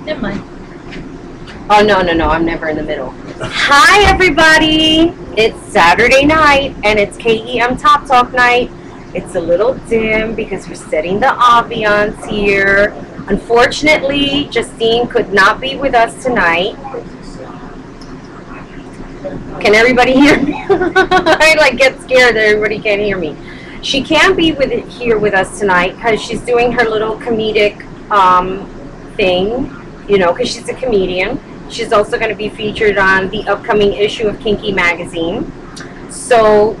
Never mind. Oh, no, I'm never in the middle. Hi, everybody. It's Saturday night, and it's KEM Top Talk night. It's a little dim because we're setting the ambiance here. Unfortunately, Justine could not be with us tonight. Can everybody hear me? I get scared that everybody can't hear me. She can't be here with us tonight because she's doing her little comedic thing, because she's a comedian. She's also going to be featured on the upcoming issue of Kinky Magazine. So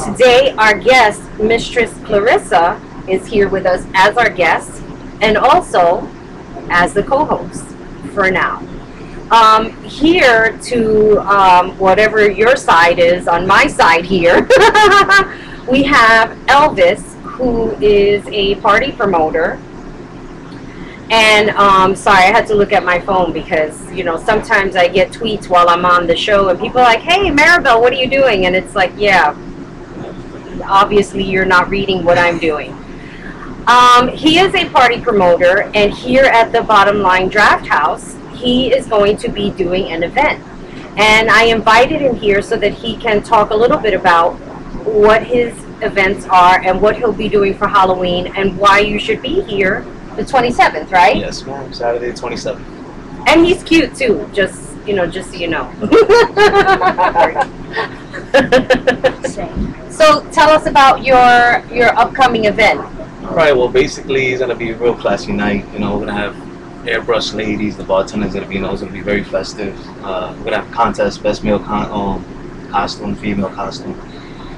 today our guest, Mistress Clarissa, is here with us as our guest and also as the co-host for now. Here to whatever your side is, on my side here, we have Elvis, who is a party promoter. And sorry, I had to look at my phone because, sometimes I get tweets while I'm on the show and people are like, hey, Marabelle, what are you doing? And it's like, yeah, obviously you're not reading what I'm doing. He is a party promoter, and here at the Bottom Line Draft House, he is going to be doing an event. And I invited him here so that he can talk a little bit about what his events are and what he'll be doing for Halloween and why you should be here the 27th, right? Yes, ma'am. Saturday 27th. And he's cute too, just so you know. So tell us about your upcoming event. All right. Well, basically, it's gonna be a real classy night. We're gonna have airbrush ladies. The bartender's gonna be, it's gonna be very festive. We're gonna have a contest, best male costume, female costume.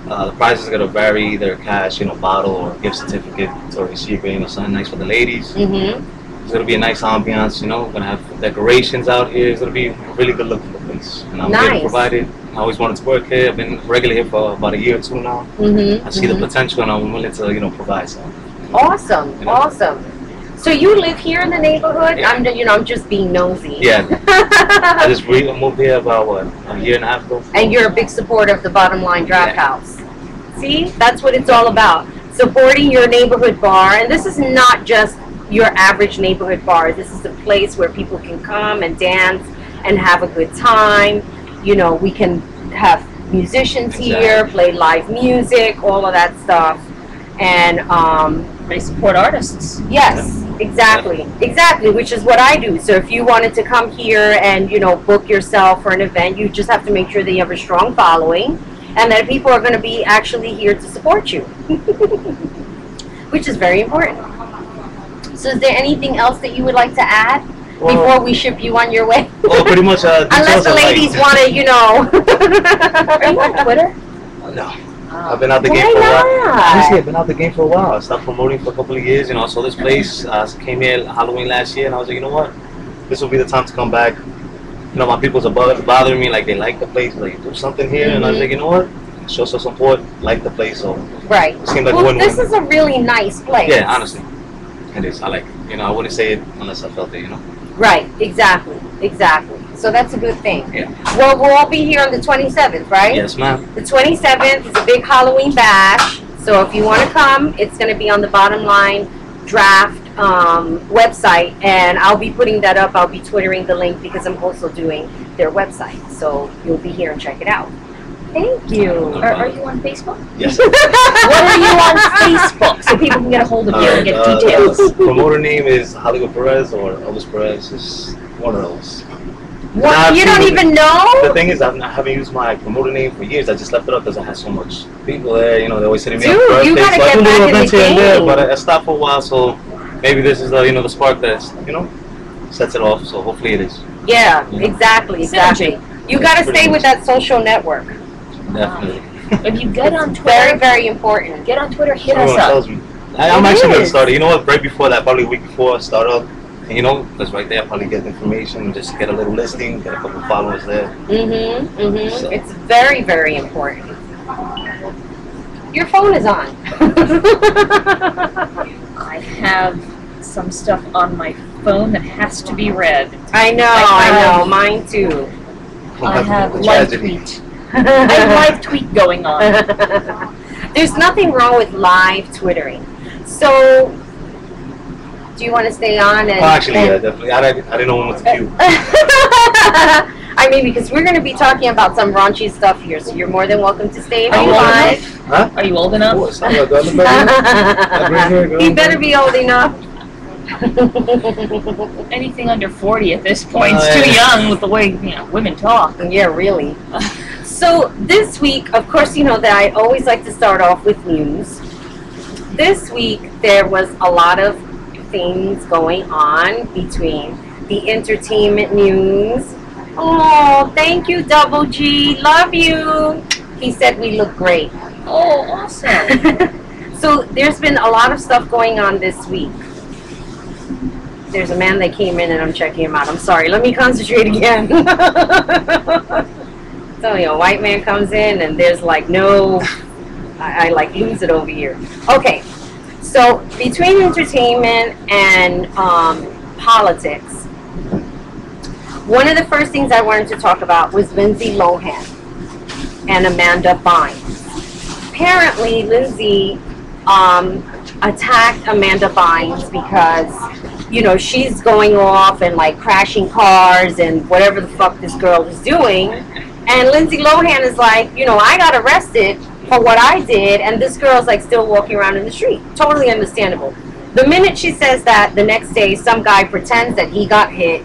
The prizes are gonna vary. They're cash, bottle or gift certificate to receive, something nice for the ladies. Mm-hmm. It's gonna be a nice ambiance. We're gonna have decorations out here. It's gonna be a really good look for the place. And I'm here to provide it. I always wanted to work here. I've been regular here for about a year or two now. Mm-hmm. I see the potential, and I'm willing to, provide something. Awesome, awesome. So you live here in the neighborhood? Yeah. I'm just being nosy. Yeah. I just moved here about a year and a half ago. And you're a big supporter of the Bottom Line Draft House. See, that's what it's all about. Supporting your neighborhood bar, and this is not just your average neighborhood bar. This is a place where people can come and dance and have a good time. We can have musicians here, play live music, all of that stuff, and they support artists. Yes, exactly, which is what I do. So if you wanted to come here and book yourself for an event, you just have to make sure that you have a strong following and that people are going to be actually here to support you, which is very important. So is there anything else that you would like to add before we ship you on your way? Well, pretty much. Unless the ladies want to, Are you on Twitter? No. I've been out the game for a while. Honestly, I've been out the game for a while. I stopped promoting for a couple of years. I saw this place. I came here Halloween last year, and I was like, you know what? This will be the time to come back. My people's are bothering me. They like the place. Do something here. And I was like, you know what? Show some support. Like the place. So right. It seemed like win-win. This is a really nice place. Yeah, honestly. It is. I like it. I wouldn't say it unless I felt it, Right. Exactly. So that's a good thing. Yeah. Well, we'll all be here on the 27th, right? Yes, ma'am. The 27th is a big Halloween bash. So if you want to come, it's going to be on the Bottom Line Draft website, and I'll be putting that up. I'll be twittering the link because I'm also doing their website. So you'll be here and check it out. Thank you. Are you on Facebook? Yes. What are you on Facebook so people can get a hold of you and get details? Promoter name is Hollywood Perez or Elvis Perez. Is one of those. What? You don't even know? The thing is, I haven't used my promoter name for years. I just left it up because I had so much people there. They always hitting me up for you gotta get back in the game. But I stopped for a while, so maybe this is the the spark that sets it off. So hopefully it is. Yeah, exactly. You gotta stay with that social network. Definitely. If you get on Twitter, very, very important. Get on Twitter, hit us up. I'm actually gonna start it. Right before that, probably a week before I start up. And because right there, I'll probably get the information, just get a little listing, get a couple of followers there. So. It's very, very important. Your phone is on. I have some stuff on my phone that has to be read. I know, mine too. I have live tweet. I have live tweet going on. There's nothing wrong with live twittering. So Do you want to stay on? And, Oh, actually, yeah, definitely. I didn't know when was cute. I mean, because we're going to be talking about some raunchy stuff here, so you're more than welcome to stay if Are you you old want. enough? Huh? Are you old enough? Oh, it's not like that. He better be old enough. Anything under 40 at this point is Yeah. too young with the way women talk. Yeah, really. So this week, of course, you know that I always like to start off with news. This week, there was a lot of things going on between the entertainment news. Oh, thank you, Double G. Love you. He said we look great. Oh, awesome. So there's been a lot of stuff going on this week. There's a man that came in and I'm checking him out. I'm sorry. Let me concentrate again. So, a white man comes in and there's like no... I like lose it over here. Okay. So between entertainment and politics, one of the first things I wanted to talk about was Lindsay Lohan and Amanda Bynes. Apparently, Lindsay attacked Amanda Bynes because, she's going off and like crashing cars and whatever the fuck this girl is doing. And Lindsay Lohan is like, I got arrested for what I did, and this girl's like still walking around in the street. Totally understandable. The minute she says that, the next day some guy pretends that he got hit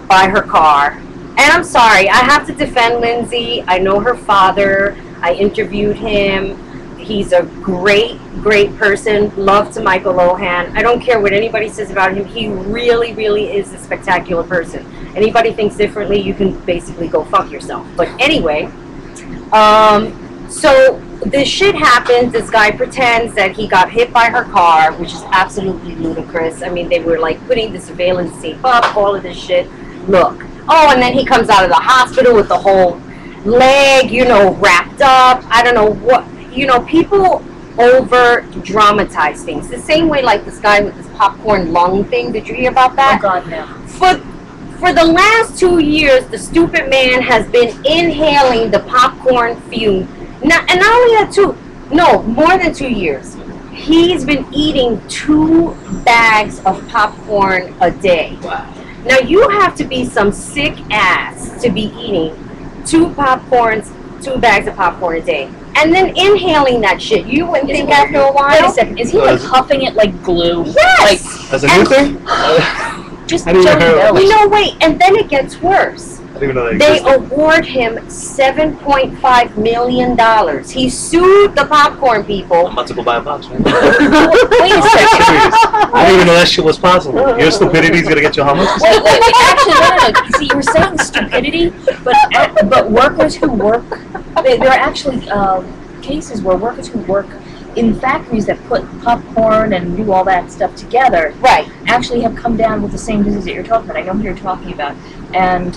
by her car. And I'm sorry, I have to defend Lindsay. I know her father. I interviewed him. He's a great, great person. Love to Michael Lohan. I don't care what anybody says about him. He really, really is a spectacular person. Anybody thinks differently, you can basically go fuck yourself. But anyway, so this shit happens. This guy pretends that he got hit by her car, which is absolutely ludicrous. I mean, they were like putting the surveillance tape up, all of this shit. Look. Oh, and then he comes out of the hospital with the whole leg, wrapped up. I don't know what. People over dramatize things. The same way like this guy with this popcorn lung thing. Did you hear about that? Oh, God, no. For the last 2 years, the stupid man has been inhaling the popcorn fume. And not only that, more than 2 years. He's been eating 2 bags of popcorn a day. Wow. Now, you have to be some sick ass to be eating 2 bags of popcorn a day. And then inhaling that shit. You wouldn't think after a while? Wait a second. Is he like huffing it like glue? Yes! That's a new thing? Just I didn't jelly hear belly. Wait, and then it gets worse. I didn't even know that They existed. award him $7.5 million. He sued the popcorn people. I'm about to go buy a box, man. Wait a second. I didn't even know that shit was possible. Your stupidity is gonna get you how much? Wait. Actually, no. See, you were saying stupidity, but workers who work, there are actually cases where workers who work in factories that put popcorn and do all that stuff together, Right. actually have come down with the same disease that you're talking about. I know who you're talking about. And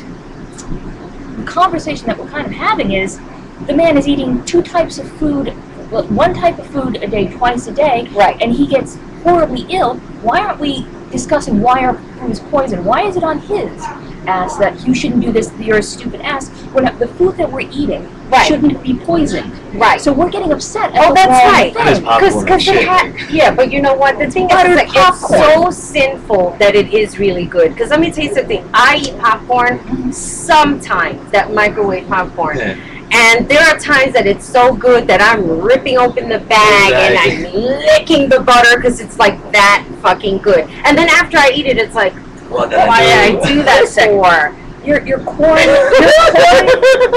the conversation that we're kind of having is the man is eating 2 types of food, one type of food a day, twice a day, Right. and he gets horribly ill. Why aren't we discussing why our food is poison? Why is it on his ass that you shouldn't do this, you're a stupid ass, when the food that we're eating Right. shouldn't be poisoned? Right. So we're getting upset at Oh, the that's wrong right. That is thing. popcorn and shit. Yeah, but you know what? The thing is, Buttered like, it's popcorn. so sinful that it is really good. Because let me tell you something. I eat popcorn sometimes, that microwave popcorn. Yeah. And there are times that it's so good that I'm ripping open the bag and I'm licking the butter because it's like that fucking good. And then after I eat it, it's like, What did why I did I do? do that for? Your corn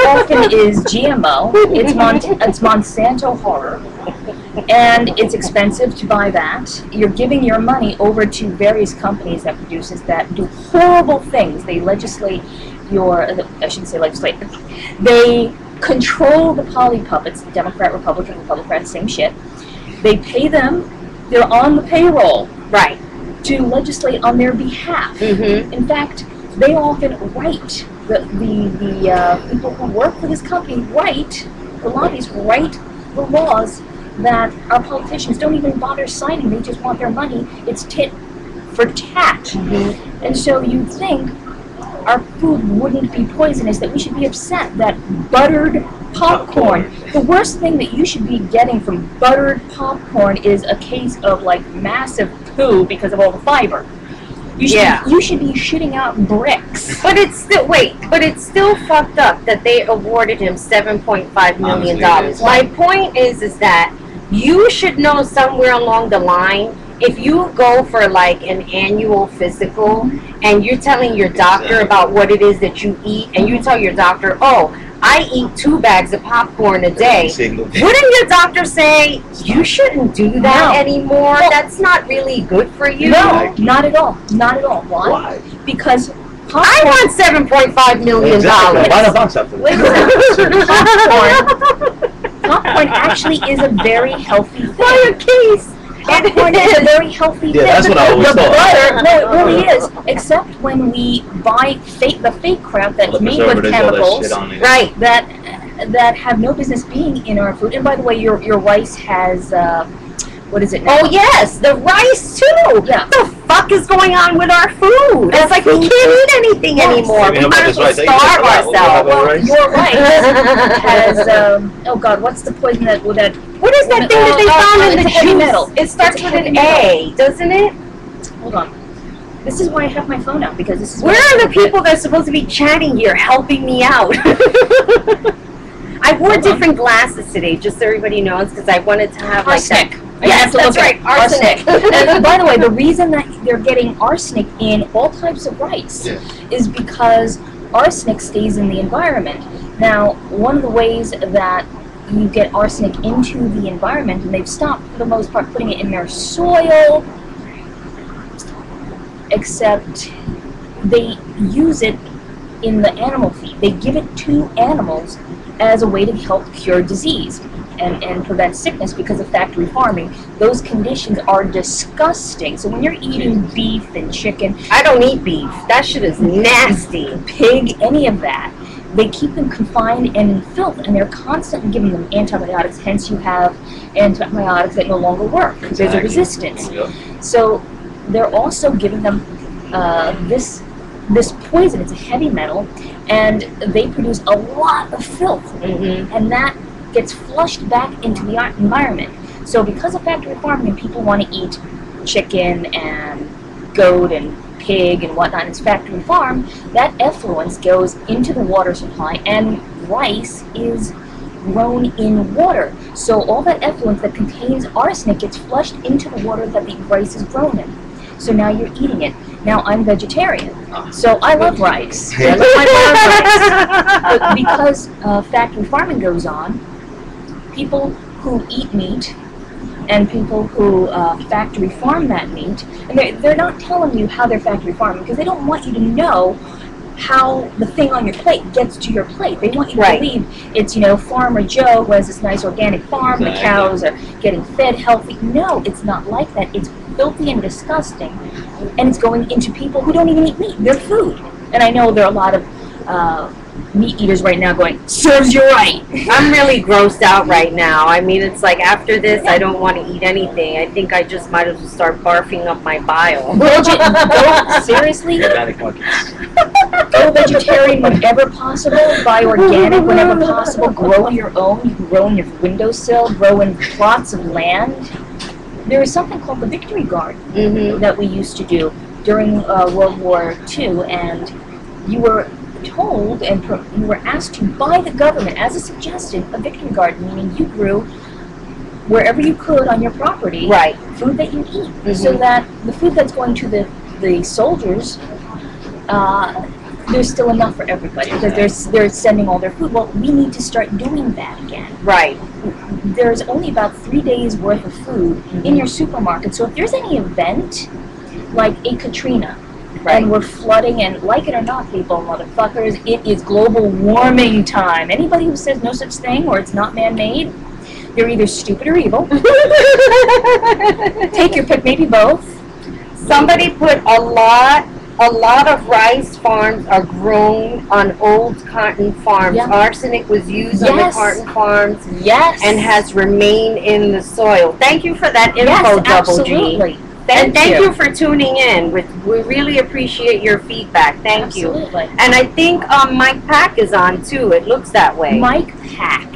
often is GMO. It's Monsanto horror, and it's expensive to buy that. You're giving your money over to various companies that produces that do horrible things. They legislate I shouldn't say legislate. They control the poly puppets. Democrat, Republican, same shit. They pay them. They're on the payroll. Right. To legislate on their behalf. Mm-hmm. In fact, they often write, the people who work for this company the lobbies write the laws that our politicians don't even bother signing. They just want their money. It's tit for tat. Mm-hmm. And so you'd think our food wouldn't be poisonous, that we should be upset that buttered popcorn. The worst thing that you should be getting from buttered popcorn is a case of like massive poo because of all the fiber. You should be shitting out bricks. But it's still but it's still fucked up that they awarded him $7.5 million. My point is that you should know somewhere along the line, if you go for like an annual physical and you're telling your doctor about what it is that you eat, and you tell your doctor, oh, I eat 2 bags of popcorn a day, wouldn't your doctor say, you shouldn't do that anymore? That's not really good for you. No, not at all. Not at all. Why? Because I want $7.5 million. Exactly. Buy the box after popcorn actually is a very healthy thing. Buy a case. Popcorn is a very healthy thing. That's what I always thought. Butter, no, it really is. Except when we buy the fake crap that's made with chemicals, right? That have no business being in our food. And by the way, your rice has what is it now? Oh yes, the rice too. Yeah. What the fuck is going on with our food? It's like we can't eat anything anymore. We might as well starve ourselves. Well, your rice has oh god, what's the poison that what is that thing that they found in the juice? Metal. It starts with an A, doesn't it? Hold on. This is why I have my phone out, because this is where are the people that are supposed to be chatting here, helping me out? I wore different glasses today, just so everybody knows, because I wanted to have arsenic. Like that. Yes, that's right, arsenic. And by the way, the reason that they're getting arsenic in all types of rice is because arsenic stays in the environment. Now, one of the ways that you get arsenic into the environment, and they've stopped for the most part putting it in their soil, except they use it in the animal feed. They give it to animals as a way to help cure disease and prevent sickness because of factory farming. Those conditions are disgusting. So when you're eating beef and chicken... I don't eat beef. That shit is nasty. Pig, any of that. They keep them confined and in filth, and they're constantly giving them antibiotics. Hence you have antibiotics that no longer work. There's a resistance. So they're also giving them this poison. It's a heavy metal, and they produce a lot of filth, and that gets flushed back into the environment. So because of factory farming, people want to eat chicken and goat and pig and whatnot. It's factory farm. That effluence goes into the water supply, and rice is grown in water. So all that effluence that contains arsenic gets flushed into the water that the rice is grown in. So now you're eating it. Now I'm vegetarian, so I love rice. I love rice. But because factory farming goes on, people who eat meat and people who factory farm that meat, and they're not telling you how they're factory farming because they don't want you to know how the thing on your plate gets to your plate. They want you to believe it's, Farmer Joe who has this nice organic farm, the cows are getting fed healthy. No, it's not like that. It's filthy and disgusting, and it's going into people who don't even eat meat. They're food. And I know there are a lot of meat eaters right now going, serves you right. I'm really grossed out right now. I mean, it's like after this, I don't want to eat anything. I think I just might as well start barfing up my bile. Seriously? Go vegetarian whenever possible. Buy organic whenever possible. Grow your own. You can grow in your windowsill. Grow in plots of land. There is something called the Victory Garden that we used to do during World War II, and you were told and you were asked to by the government as a suggestion a Victory Garden, meaning you grew wherever you could on your property food that you eat, so that the food that's going to the soldiers, there's still enough for everybody because they're sending all their food. Well, we need to start doing that again. There's only about 3 days worth of food in your supermarket, so if there's any event like a Katrina, and we're flooding, and like it or not, people, motherfuckers, it is global warming time. Anybody who says no such thing or it's not man-made, they're either stupid or evil. Take your pick, maybe both. Somebody put a lot of rice farms are grown on old cotton farms. Arsenic was used on the cotton farms and has remained in the soil. Thank you for that info, Double G. And thank you for tuning in. We really appreciate your feedback. Thank you. And I think Mike Pack is on too. It looks that way. Mike Pack.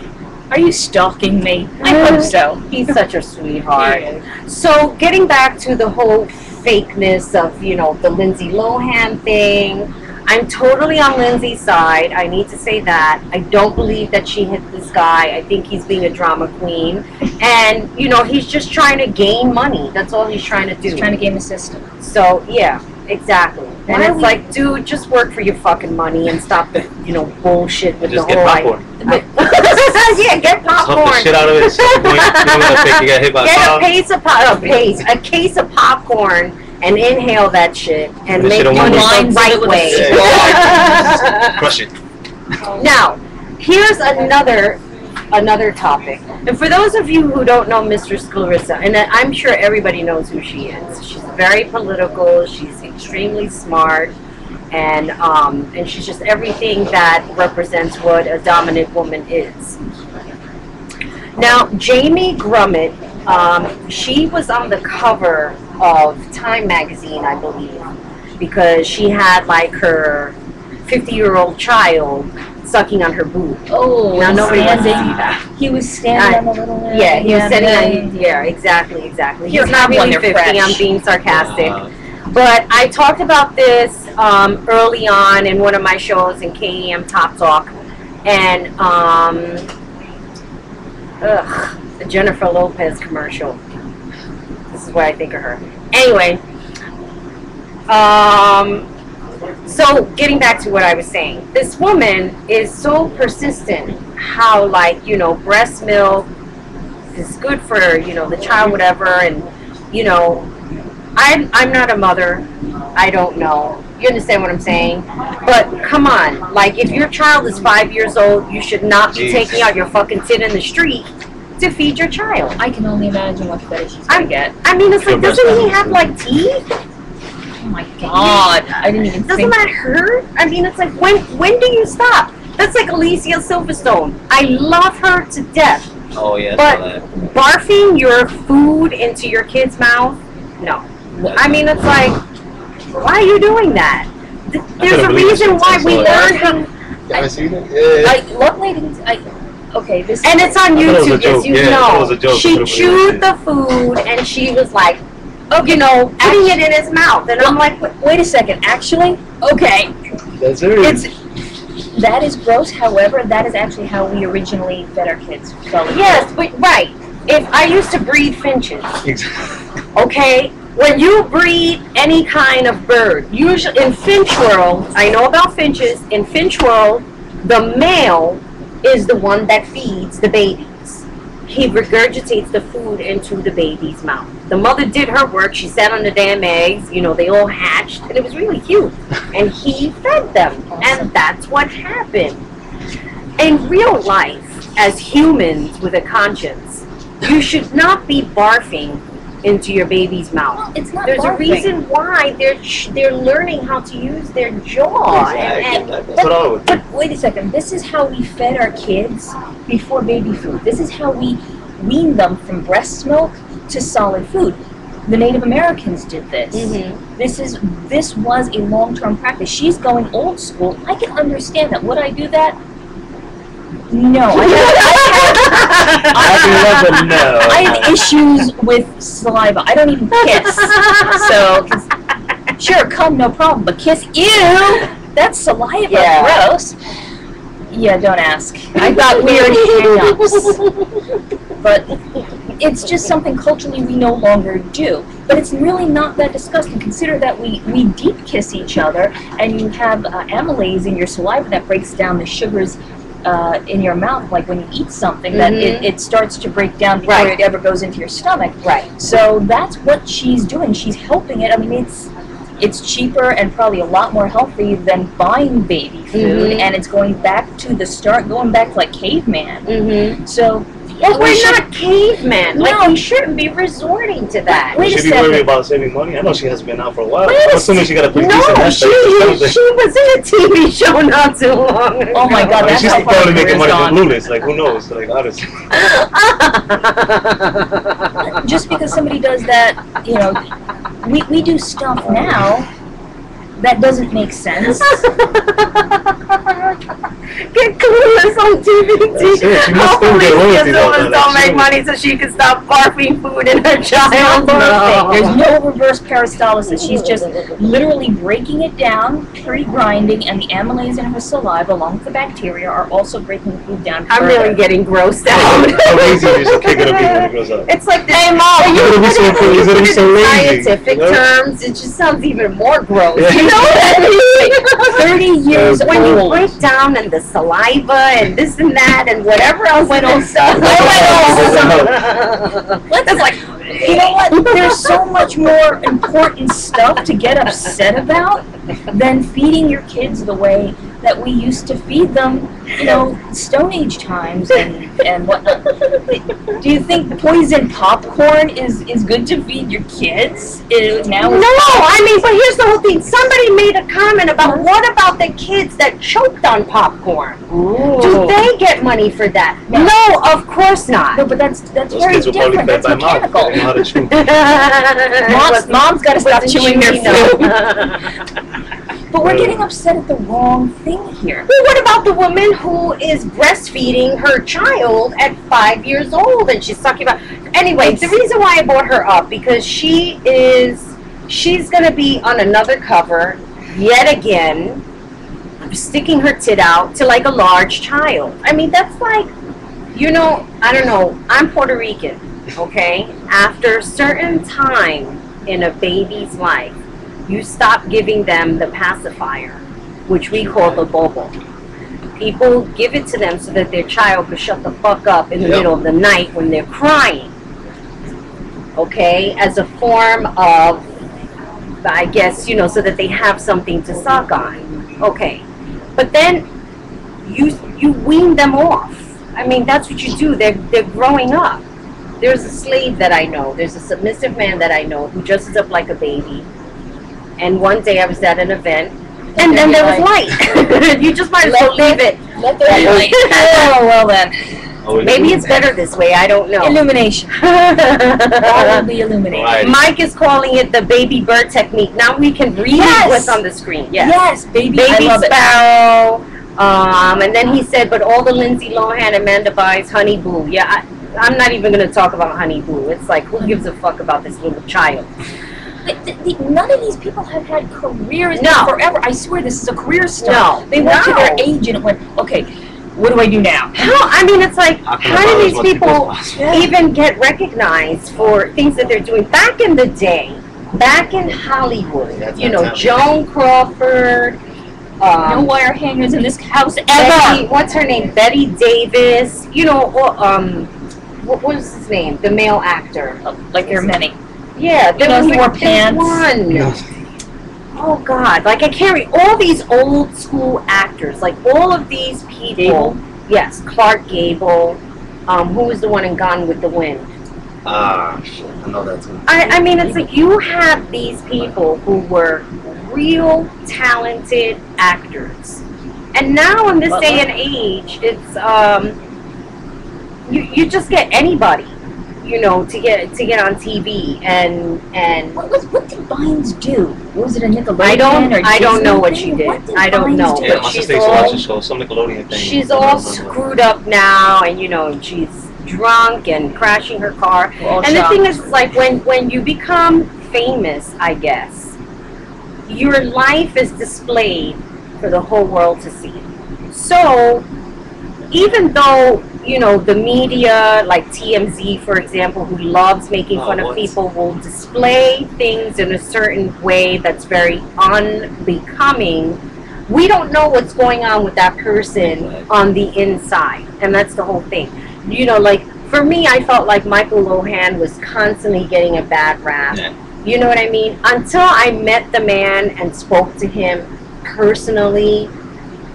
Are you stalking me? I hope so. He's such a sweetheart. So getting back to the whole fakeness of, you know, the Lindsay Lohan thing. I'm totally on Lindsay's side. I need to say that. I don't believe that she hit this guy. I think he's being a drama queen. And, you know, he's just trying to gain money. That's all he's trying to do. He's trying to game the system. So, yeah, exactly. And it's like, dude, just work for your fucking money and stop the, you know, bullshit with Just the get whole... popcorn. Yeah, get popcorn. Huff the shit out of it. So you don't think you get hit by a case of popcorn and inhale that shit and Put make shit on one money the right with a way. Yeah. Crush it. Now, here's another topic. And for those of you who don't know Mistress Clarissa, and I'm sure everybody knows who she is. She's very political. She's extremely smart, and she's just everything that represents what a dominant woman is. Now, Jamie Grummet, she was on the cover of Time magazine, I believe, because she had like her 50-year-old child sucking on her boob. Oh, now nobody wants to see that. He was standing on the little. Yeah, he was standing on. Yeah, exactly. He's not really 50. Fresh. I'm being sarcastic. But I talked about this early on in one of my shows in KEM TopTalk, and the Jennifer Lopez commercial. This is what I think of her. Anyway, so getting back to what I was saying, this woman is so persistent. How, like, you know, breast milk is good for, you know, the child, whatever, and, you know, I'm not a mother. I don't know. You understand what I'm saying? But come on, like, if your child is 5 years old, you should not be taking out your fucking tit in the street to feed your child. I can only imagine what fetish she's gonna get. I mean, it's like, doesn't he have like teeth? Oh my god! I didn't even. Doesn't that hurt? I mean, it's like, when do you stop? That's like Alicia Silverstone. I love her to death. Oh yeah. But barfing your food into your kid's mouth? No. I mean, it's like, why are you doing that? There's a reason why we learn how. I seen it. Yeah. Luckily, okay, this. And it's on YouTube, as you know. She chewed the food, and she was like, you know, putting it in his mouth, and I'm like, wait a second. Actually, okay. That's it. That is gross. However, that is actually how we originally fed our kids. Yes, but right. If I used to breed finches, okay. When you breed any kind of bird, usually in finch world, I know about finches. In finch world, the male is the one that feeds the babies. He regurgitates the food into the baby's mouth. The mother did her work. She sat on the damn eggs. You know, they all hatched, and it was really cute. And he fed them, and that's what happened. In real life, as humans with a conscience, you should not be barfing into your baby's mouth. Well, it's not There's barfing. a reason why they're learning how to use their jaw. But wait a second. This is how we fed our kids before baby food. This is how we weaned them from breast milk to solid food. The Native Americans did this. Mm-hmm. This was a long-term practice. She's going old school. I can understand that. Would I do that? No, I have issues with saliva. I don't even kiss. So, sure, come, no problem. But kiss, ew! That's saliva. Yeah. Gross. Yeah, don't ask. I got weird hang-ups. But it's just something culturally we no longer do. But it's really not that disgusting. Consider that we deep kiss each other, and you have amylase in your saliva that breaks down the sugars in your mouth, like when you eat something, that it starts to break down before it ever goes into your stomach. Right. So that's what she's doing. She's helping it. I mean, it's cheaper and probably a lot more healthy than buying baby food, and it's going back to the start, going back to like caveman. So. Well, we're not cavemen. No. Like, we shouldn't be resorting to that. Wait a second. Should be worried about saving money. I know she hasn't been out for a while. I'm assuming she got a pretty decent she was in a TV show not too long ago. Oh my god, that's she's how probably making money from Clueless. Like, who knows? Like, honestly. Just because somebody does that, you know, we do stuff now that doesn't make sense. Get Clueless on DVD. That's it. She must still get royalties Police off that don't make show. money so she can stop barfing food in her child's No. mouth. There's no reverse peristalsis. She's just literally breaking it down, pre-grinding, and the amylase in her saliva, along with the bacteria, are also breaking food down I'm further. really getting grossed out. How lazy is your kid gonna be when he grows up? It's like this. Hey, Mom, He's gonna be so cool. He's gonna be so lazy. Scientific you know? terms, it just sounds even more gross. Yeah. You know what I mean? 30 years When you old. break down and the saliva and this and that and whatever else went on stuff. Let's like, you know what? There's so much more important stuff to get upset about than feeding your kids the way that we used to feed them, you know, Stone Age times and whatnot. Do you think poison popcorn is good to feed your kids? Now No, I mean, but here's the whole thing. Somebody made a comment about what about the kids that choked on popcorn? Ooh. Do they get money for that? No. No, of course not. No, but that's Those very kids were probably different. fed That's by mouth. They don't know how mechanical. to chew. Mom's got to stop Wasn't chewing their food. enough. But we're getting upset at the wrong thing here. Well, what about the woman who is breastfeeding her child at 5 years old and she's talking about... Anyway, the reason why I brought her up, because she's going to be on another cover yet again, sticking her tit out to like a large child. I mean, that's like, you know, I don't know. I'm Puerto Rican, okay? After a certain time in a baby's life, you stop giving them the pacifier, which we call the bobo. People give it to them so that their child can shut the fuck up in the middle of the night when they're crying. Okay? As a form of, I guess, you know, so that they have something to suck on. Okay. But then you wean them off. I mean, that's what you do. They're growing up. There's a slave that I know. There's a submissive man that I know who dresses up like a baby. And one day I was at an event, and then there was light. You just might as well leave it. Let there be light. Oh, well then. Maybe it's better this way. I don't know. Illumination. All will be illuminated. Right. Mike is calling it the baby bird technique. Now we can read what's on the screen. Yes, baby. Baby I love it. sparrow. And then he said, but all the Lindsay Lohan Amanda Bynes Honey Boo. Yeah, I'm not even going to talk about Honey Boo. It's like, who gives a fuck about this little child? None of these people have had careers No. forever. I swear this is a career stuff. No. They went to No. their agent and went, okay, what do I do now? How? I mean, it's like, How can how I borrow do as these much people as possible? even get recognized for things that they're doing? Back in the day, back in Hollywood, That's you not know, happening. Joan Crawford, No wire hangers in this house Betty, ever. what's her name? Betty Davis, you know, what was his name? The male actor. Like there are many. Yeah, there know, was he wore like this pants. one. Oh God! Like I can't all these old school actors, like all of these people. Gable? Yes, Clark Gable. Who was the one in Gone with the Wind? Ah, shit. I know that too. I mean, it's like you have these people who were real talented actors, and now in this day and age, it's you just get anybody, you know, to get on TV and. What did Bynes do? Was it a Nickelodeon I don't Disney know what thing? she did. What did I don't Bynes know. do? Yeah, But my she's sister used to all- watch the show, some Nickelodeon thing. She's all screwed up now, and you know, she's drunk and crashing her car. We're all And the shocked. thing is, like, when you become famous, I guess, your life is displayed for the whole world to see. So, even though, you know, the media, like TMZ, for example, who loves making fun of what? people, will display things in a certain way that's very unbecoming, we don't know what's going on with that person on the inside. And that's the whole thing. You know, like, for me, I felt like Michael Lohan was constantly getting a bad rap. Yeah. You know what I mean? Until I met the man and spoke to him personally,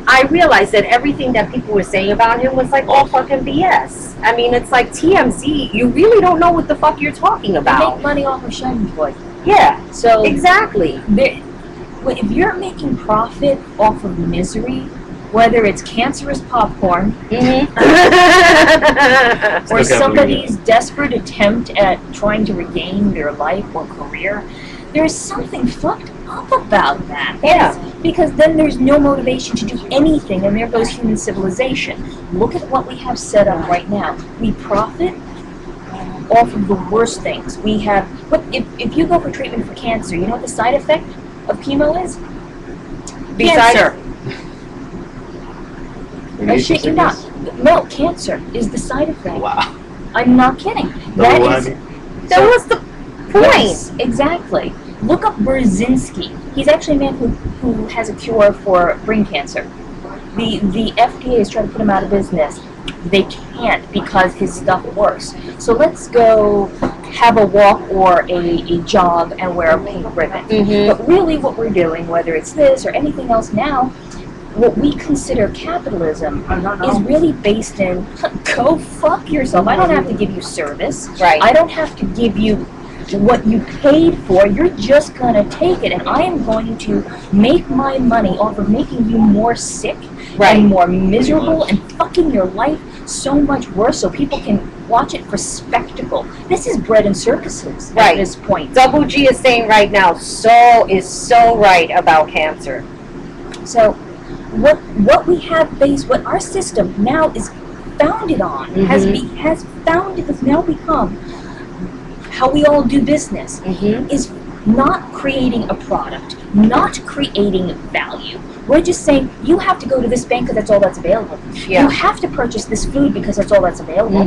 I realized that everything that people were saying about him was like all fucking BS. I mean, it's like TMZ, you really don't know what the fuck you're talking They about. make money off of shining boy. Yeah, So exactly. if you're making profit off of misery, whether it's cancerous popcorn Mm-hmm. or Still can't somebody's desperate attempt at trying to regain their life or career, there's something fucked up about that. Yeah. Because then there's no motivation to do anything, and there goes human civilization. Look at what we have set up right now. We profit off of the worst things. We have, if you go for treatment for cancer, you know what the side effect of chemo is? Cancer. I shit you not. No, cancer is the side effect. Wow. I'm not kidding. That was the point. Yes, exactly. Look up Brzezinski. He's actually a man who has a cure for brain cancer. The FDA is trying to put him out of business. They can't because his stuff works. So let's go have a walk or a jog and wear a pink ribbon. But really what we're doing, whether it's this or anything else now, what we consider capitalism is really based in, go fuck yourself. I don't have to give you service. Right. I don't have to give you what you paid for. You're just going to take it, and I am going to make my money off of making you more sick and more miserable and fucking your life so much worse so people can watch it for spectacle. This is bread and circuses at this point. Double G is saying right now, so right about cancer. So what we have what our system now is founded on, has now become how we all do business, is not creating a product, not creating value. We're just saying, you have to go to this bank because that's all that's available. Yeah. You have to purchase this food because that's all that's available.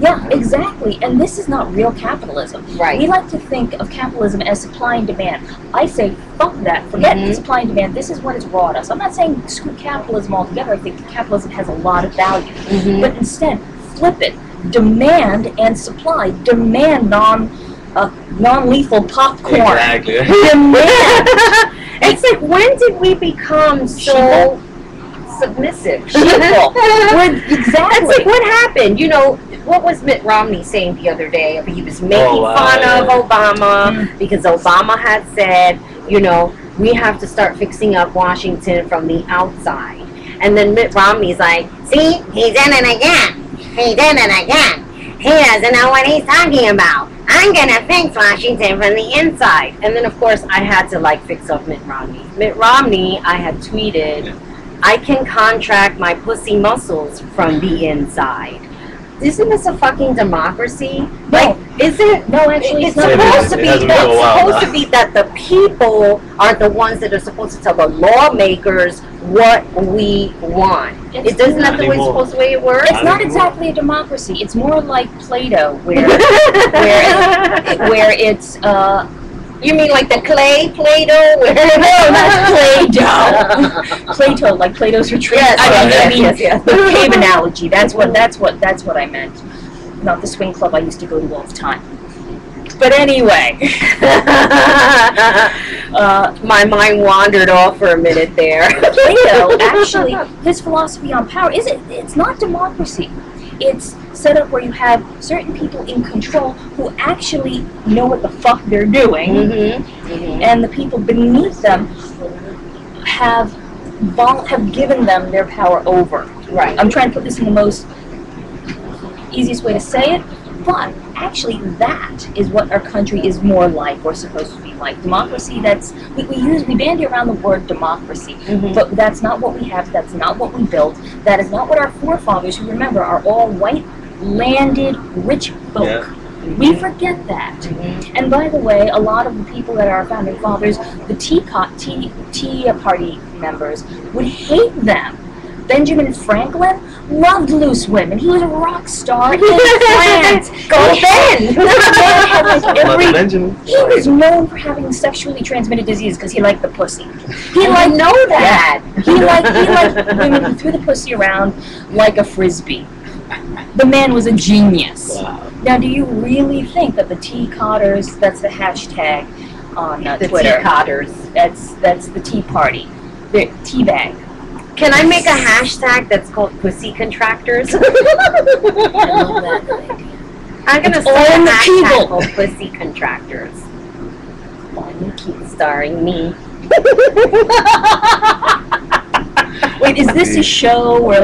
Yeah, exactly. And this is not real capitalism. Right. We like to think of capitalism as supply and demand. I say, fuck that. Forget supply and demand. This is what has brought us. I'm not saying screw capitalism altogether. I think capitalism has a lot of value. But instead, flip it. Demand and supply. Demand non-lethal popcorn. Exactly. Demand. It's like, when did we become so submissive? Exactly. It's like, what happened? You know, what was Mitt Romney saying the other day? He was making fun of Obama because Obama had said, you know, we have to start fixing up Washington from the outside. And then Mitt Romney's like, see, he's in it again. He did it again. He doesn't know what he's talking about. I'm gonna fix Washington from the inside. And then of course I had to fix up Mitt Romney. Mitt Romney, I had tweeted, I can contract my pussy muscles from the inside. Isn't this a fucking democracy? No. Actually, it's supposed to be. It's supposed to be that the people are the ones that are supposed to tell the lawmakers what we want. Isn't that the way it works? It's not exactly a democracy. It's more like Play-Doh, where it's. You mean like the clay Play-Doh? No, not Play-Doh. Play-Doh, like Play-Doh's retreat. Yes. The cave analogy. That's what I meant. Not the swing club I used to go to all the time. But anyway, my mind wandered off for a minute there. Plato, actually, his philosophy on power it's not democracy. It's set up where you have certain people in control who actually know what the fuck they're doing, and the people beneath them have given them their power over. Right. I'm trying to put this in the most easiest way to say it, but actually that is what our country is more like, or supposed to be like. Democracy, we bandy around the word democracy, but that's not what we have, that's not what we built, that is not what our forefathers, who remember are all white, landed, rich folk. We forget that. And by the way, a lot of the people that are our founding fathers, the Tea Party members, would hate them. Benjamin Franklin loved loose women. He was a rock star in France. Go Ben! He was known for having sexually transmitted disease because he liked the pussy. He liked that. He liked women who threw the pussy around like a frisbee. The man was a genius. Wow. Now, do you really think that the tea cotters, that's the hashtag on Twitter. The tea cotters. That's the Tea Party. The tea bag. Can I make a hashtag that's called pussy contractors? I love that idea. I'm going to start a hashtag called pussy contractors. Starring me. Wait, is this a show where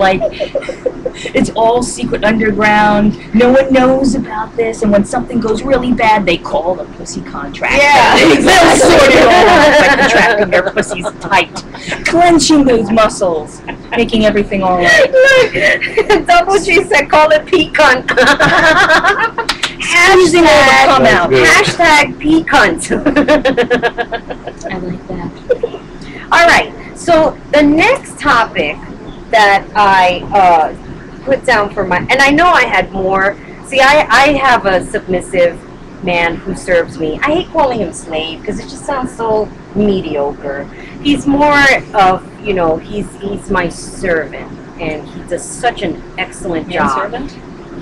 it's all secret underground. No one knows about this, and when something goes really bad, they call the pussy contract. Yeah, They'll sort it all out by contracting their pussies tight, clenching those muscles, making everything all right. Look, Double G said, call it pecan. Squeezing all the cum out. Hashtag pecunt. I like that. All right, so the next topic that I put down for my, and I know I had more. See, I have a submissive man who serves me. I hate calling him slave because it just sounds so mediocre. He's more of, you know, he's my servant, and he does such an excellent job. Servant?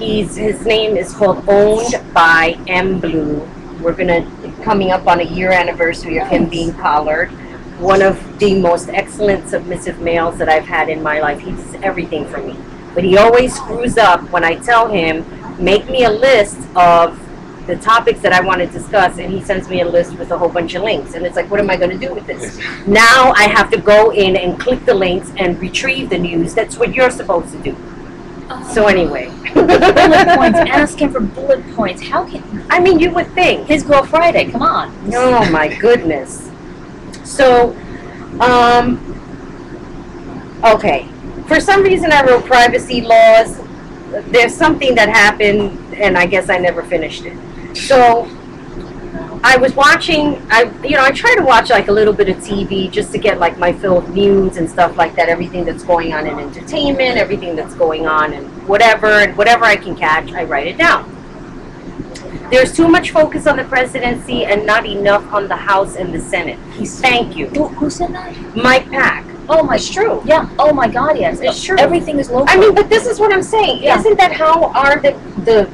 His name is called Owned by M Blue. We're coming up on a year anniversary of him being collared. One of the most excellent submissive males that I've had in my life. He does everything for me. But he always screws up when I tell him, make me a list of the topics that I want to discuss, and he sends me a list with a whole bunch of links. And it's like, what am I going to do with this? Now I have to go in and click the links and retrieve the news. That's what you're supposed to do. So anyway. Bullet points. Ask him for bullet points. How can... I mean, you would think. His Girl Friday, come on. Oh, my goodness. So, okay. For some reason, I wrote privacy laws. There's something that happened, and I guess I never finished it. So, I was watching, I try to watch like a little bit of TV just to get like my fill of news and stuff like that, everything that's going on in entertainment, everything that's going on and whatever I can catch, I write it down. There's too much focus on the presidency and not enough on the House and the Senate. Thank you. Who said that? Mike Pack. Oh my, it's true. Yeah. Oh my God, yes. It's true. Everything is local. I mean, but this is what I'm saying. Yeah. Isn't that how are the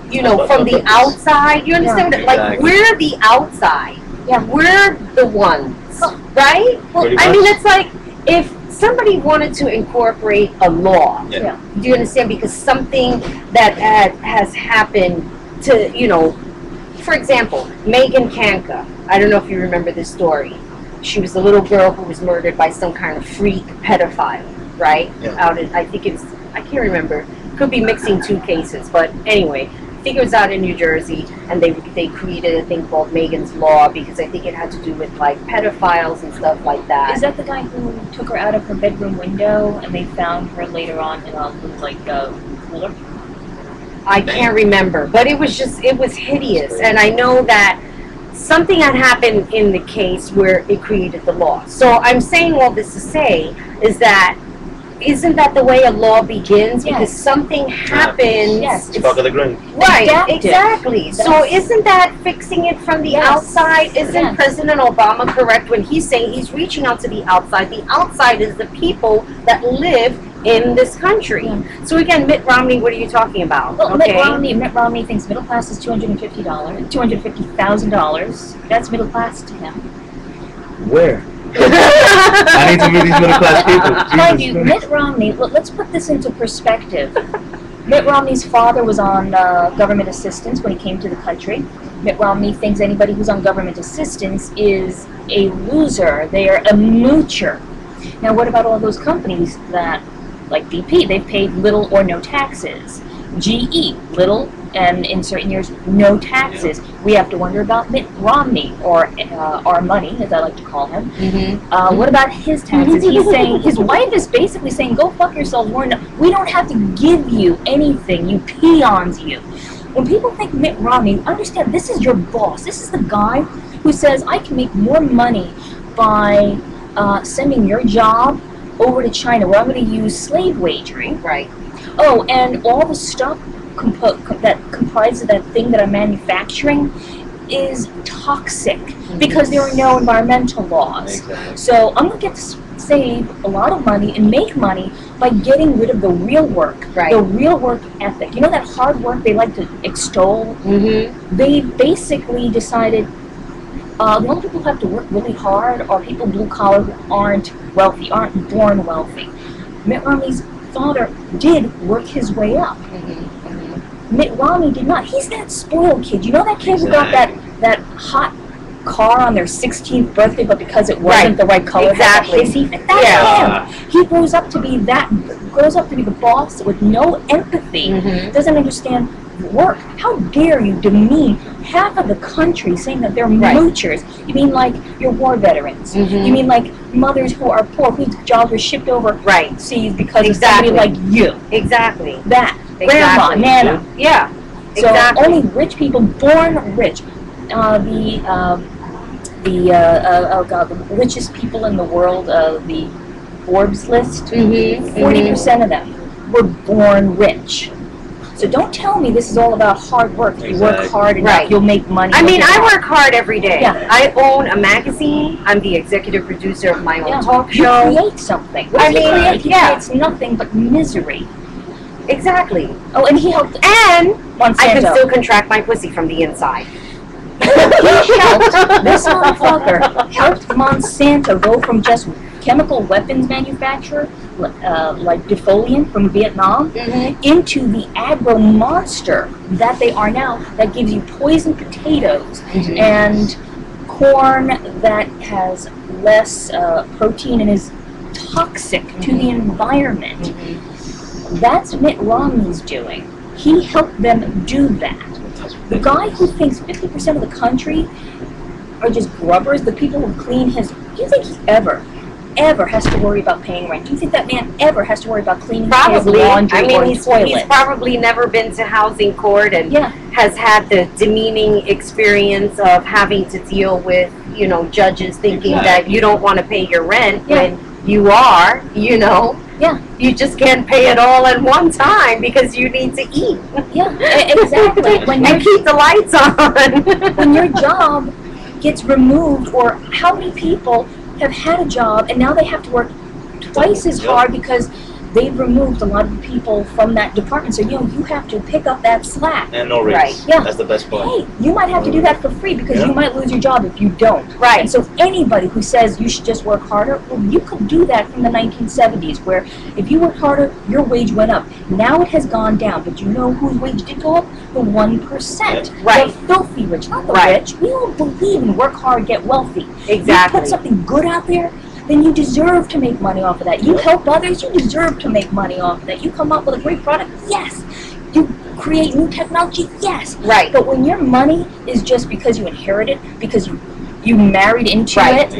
you know, from the outside? You understand? Yeah. Like, Exactly. we're the outside. Yeah. We're the ones, right? Well, Pretty I much. mean, it's like if somebody wanted to incorporate a law. Yeah. Do you understand? Because something that has happened to, you know, for example, Megan Kanka. I don't know if you remember this story. She was the little girl who was murdered by some kind of freak pedophile, right? Yeah. Out in, I think it's, I can't remember. Could be mixing two cases, but anyway, I think it was out in New Jersey, and they created a thing called Megan's Law because I think it had to do with like pedophiles and stuff like that. Is that the guy who took her out of her bedroom window and they found her later on in a cooler? I can't remember, but it was hideous, and I know that something had happened in the case where it created the law. So I'm saying all this to say is that isn't that the way a law begins? Yes. Because something happens. Yes. Spark of the grain. Right, Adaptive. exactly. So isn't that fixing it from the Yes. outside? Isn't Yes. President Obama correct when he's saying he's reaching out to the outside? The outside is the people that live in this country. Yeah. So again, Mitt Romney, what are you talking about? Well, Okay. Mitt Romney thinks middle class is $250,000. That's middle class to him. Where? I need to meet these middle class people. Mind Jesus you, Christ. Mitt Romney, let's put this into perspective. Mitt Romney's father was on government assistance when he came to the country. Mitt Romney thinks anybody who's on government assistance is a loser. They are a moocher. Now, what about all those companies that, like BP, they've paid little or no taxes. GE, little, and in certain years, no taxes. Yeah. We have to wonder about Mitt Romney, or our money, as I like to call him. Mm-hmm. What about his taxes? He's saying, his wife is basically saying, go fuck yourselves. We don't have to give you anything, you peons, you. When people think Mitt Romney, understand this is your boss. This is the guy who says, I can make more money by sending your job over to China, where I'm going to use slave wagering. Right. Oh, and all the stuff that comprises that thing that I'm manufacturing is toxic because there are no environmental laws. Exactly. So I'm going to get to save a lot of money and make money by getting rid of the real work, Right. the real work ethic. You know that hard work they like to extol? Mm-hmm. They basically decided the only people who have to work really hard are people blue collar who aren't wealthy, aren't born wealthy. Mitt Romney's father did work his way up. Mitt Romney did not. He's that spoiled kid. You know that kid who got that hot car on their 16th birthday, but because it wasn't the right color, Exactly. has a hissy fit. That's him. He grows up to be the boss with no empathy, doesn't understand work. How dare you demean half of the country saying that they're moochers? You mean like your war veterans? You mean like mothers who are poor, whose jobs were shipped overseas because of somebody like you? Exactly. That. Grandma, Nana. Yeah. So only rich people, born rich. The richest people in the world, the Forbes list, 40% of them were born rich. So don't tell me this is all about hard work. If you work hard enough, you'll make money. I mean, I work hard every day. Yeah. I own a magazine. I'm the executive producer of my own talk show. You create something. What does he create? He creates nothing but misery. Exactly. Oh, and he helped. And Monsanto. I can still contract my pussy from the inside. This motherfucker helped Monsanto go from just chemical weapons manufacturer, like defoliant from Vietnam, into the agro monster that they are now, that gives you poisoned potatoes and corn that has less protein and is toxic to the environment. That's Mitt Romney's doing. He helped them do that. The guy who thinks 50% of the country are just grubbers, the people who clean his... Do you think he ever has to worry about paying rent? Do you think that man ever has to worry about cleaning his laundry or he's toilet? He's probably never been to housing court and has had the demeaning experience of having to deal with, you know, judges thinking that you don't want to pay your rent when you are, you know. You just can't pay it all at one time because you need to eat. Exactly. And keep the lights on. When your job gets removed, or how many people have had a job and now they have to work twice as hard because they've removed a lot of the people from that department. So, you know, you have to pick up that slack. And no raise. That's the best part. Hey, you might have to do that for free because you might lose your job if you don't. And so anybody who says you should just work harder, well, you could do that from the 1970s, where if you worked harder, your wage went up. Now it has gone down, but you know whose wage did go up? The 1%. The filthy rich, not the rich. We all believe in work hard, get wealthy. Exactly. You put something good out there, then you deserve to make money off of that. You help others, you deserve to make money off of that. You come up with a great product, yes. You create new technology, yes. But when your money is just because you inherited, because you married into it,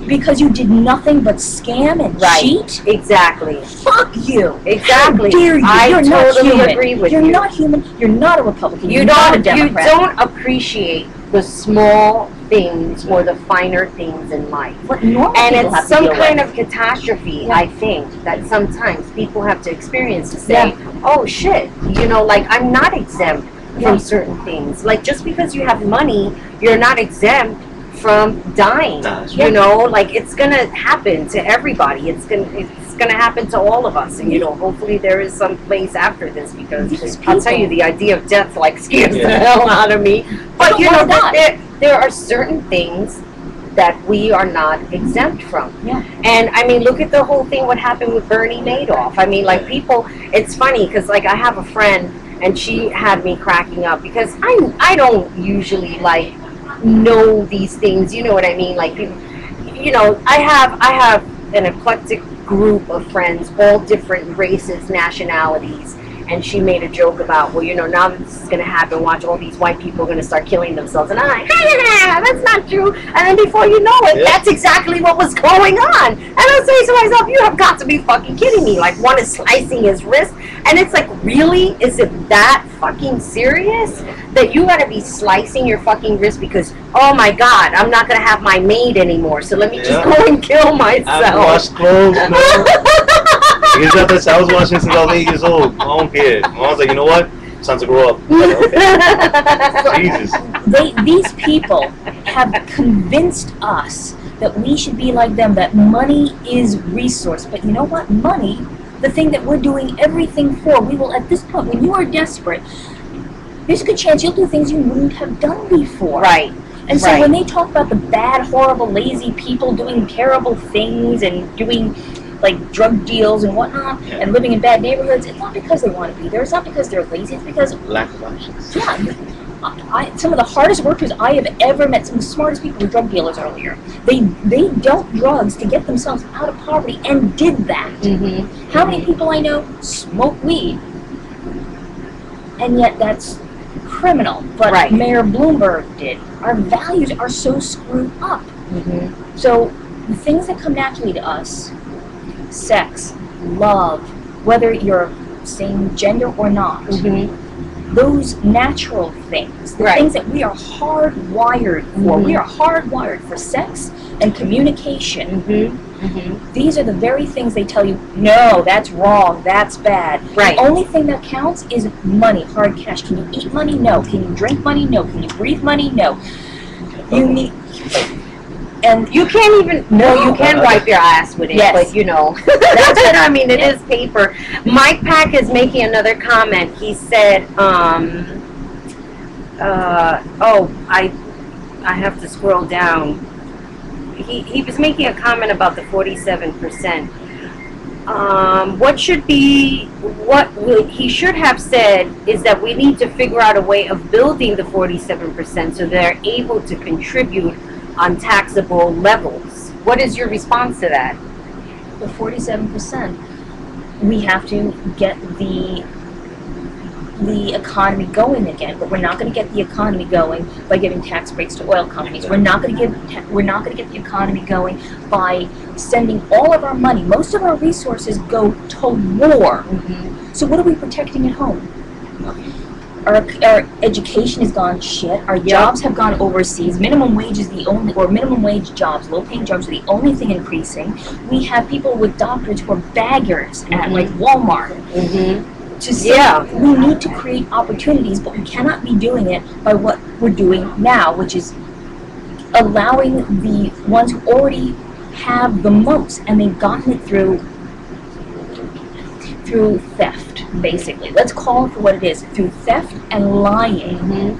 because you did nothing but scam and cheat. Exactly. Fuck you. Exactly. How dare you? I You're totally not human. agree with You're you. not human. You're not a Republican. You're not a Democrat. You don't appreciate the small things or the finer things in life. And it's some kind of catastrophe, I think, that sometimes people have to experience to say, oh shit, you know, like I'm not exempt from certain things. Like just because you have money, you're not exempt from dying. You know, like it's gonna happen to everybody. It's gonna happen to all of us, and you know, hopefully there is some place after this, because I'll tell you, the idea of death like scares the hell out of me. But you know, there are certain things that we are not exempt from. And I mean, look at the whole thing, what happened with Bernie Madoff. I mean, like people, it's funny because like I have a friend and she had me cracking up because I don't usually like know these things, you know what I mean? Like, you know, I have an eclectic group of friends, all different races, nationalities, and she made a joke about, well, you know, now that this is going to happen, watch, all these white people are going to start killing themselves. And I'm like, that's not true. And then before you know it, that's exactly what was going on. And I'm saying to myself, you have got to be fucking kidding me. Like, one is slicing his wrist. And it's like, really? Is it that fucking serious? That you got to be slicing your fucking wrist because, oh my God, I'm not going to have my maid anymore. So let me just go and kill myself. I've washed clothes, man. I was watching since I was 8 years old. I don't care. My mom's like, you know what? It's time to grow up. Okay. Jesus. These people have convinced us that we should be like them, that money is resource. But you know what? Money, the thing that we're doing everything for, we will, at this point, when you are desperate, there's a good chance you'll do things you wouldn't have done before. And so when they talk about the bad, horrible, lazy people doing terrible things and doing like drug deals and whatnot, and living in bad neighborhoods, it's not because they want to be there. It's not because they're lazy. It's because lack of options. some of the hardest workers I have ever met, some of the smartest people were drug dealers earlier. They dealt drugs to get themselves out of poverty and did that. How many people I know smoke weed? And yet that's criminal. But Mayor Bloomberg did. Our values are so screwed up. So the things that come naturally to us, sex, love, whether you're same gender or not, those natural things, the things that we are hardwired for. We are hardwired for sex and communication. These are the very things they tell you, no, that's wrong, that's bad. The only thing that counts is money, hard cash. Can you eat money? No. Can you drink money? No. Can you breathe money? No. You need... And you can't even, you can wipe your ass with it, but you know, that's what I mean, it is paper. Mike Pack is making another comment. He said, I have to scroll down. He was making a comment about the 47%. What he should have said is that we need to figure out a way of building the 47% so they're able to contribute on taxable levels. What is your response to that? The 47%. We have to get the economy going again, but we're not going to get the economy going by giving tax breaks to oil companies. We're not going to get the economy going by sending all of our money. Most of our resources go to war. So what are we protecting at home? Our education has gone shit. Our jobs have gone overseas. Minimum wage is the only, or minimum wage jobs, low-paying jobs are the only thing increasing. We have people with doctorates who are baggers at like Walmart. To say we need to create opportunities, but we cannot be doing it by what we're doing now, which is allowing the ones who already have the most, and they've gotten it through theft, basically. Let's call it for what it is, through theft and lying.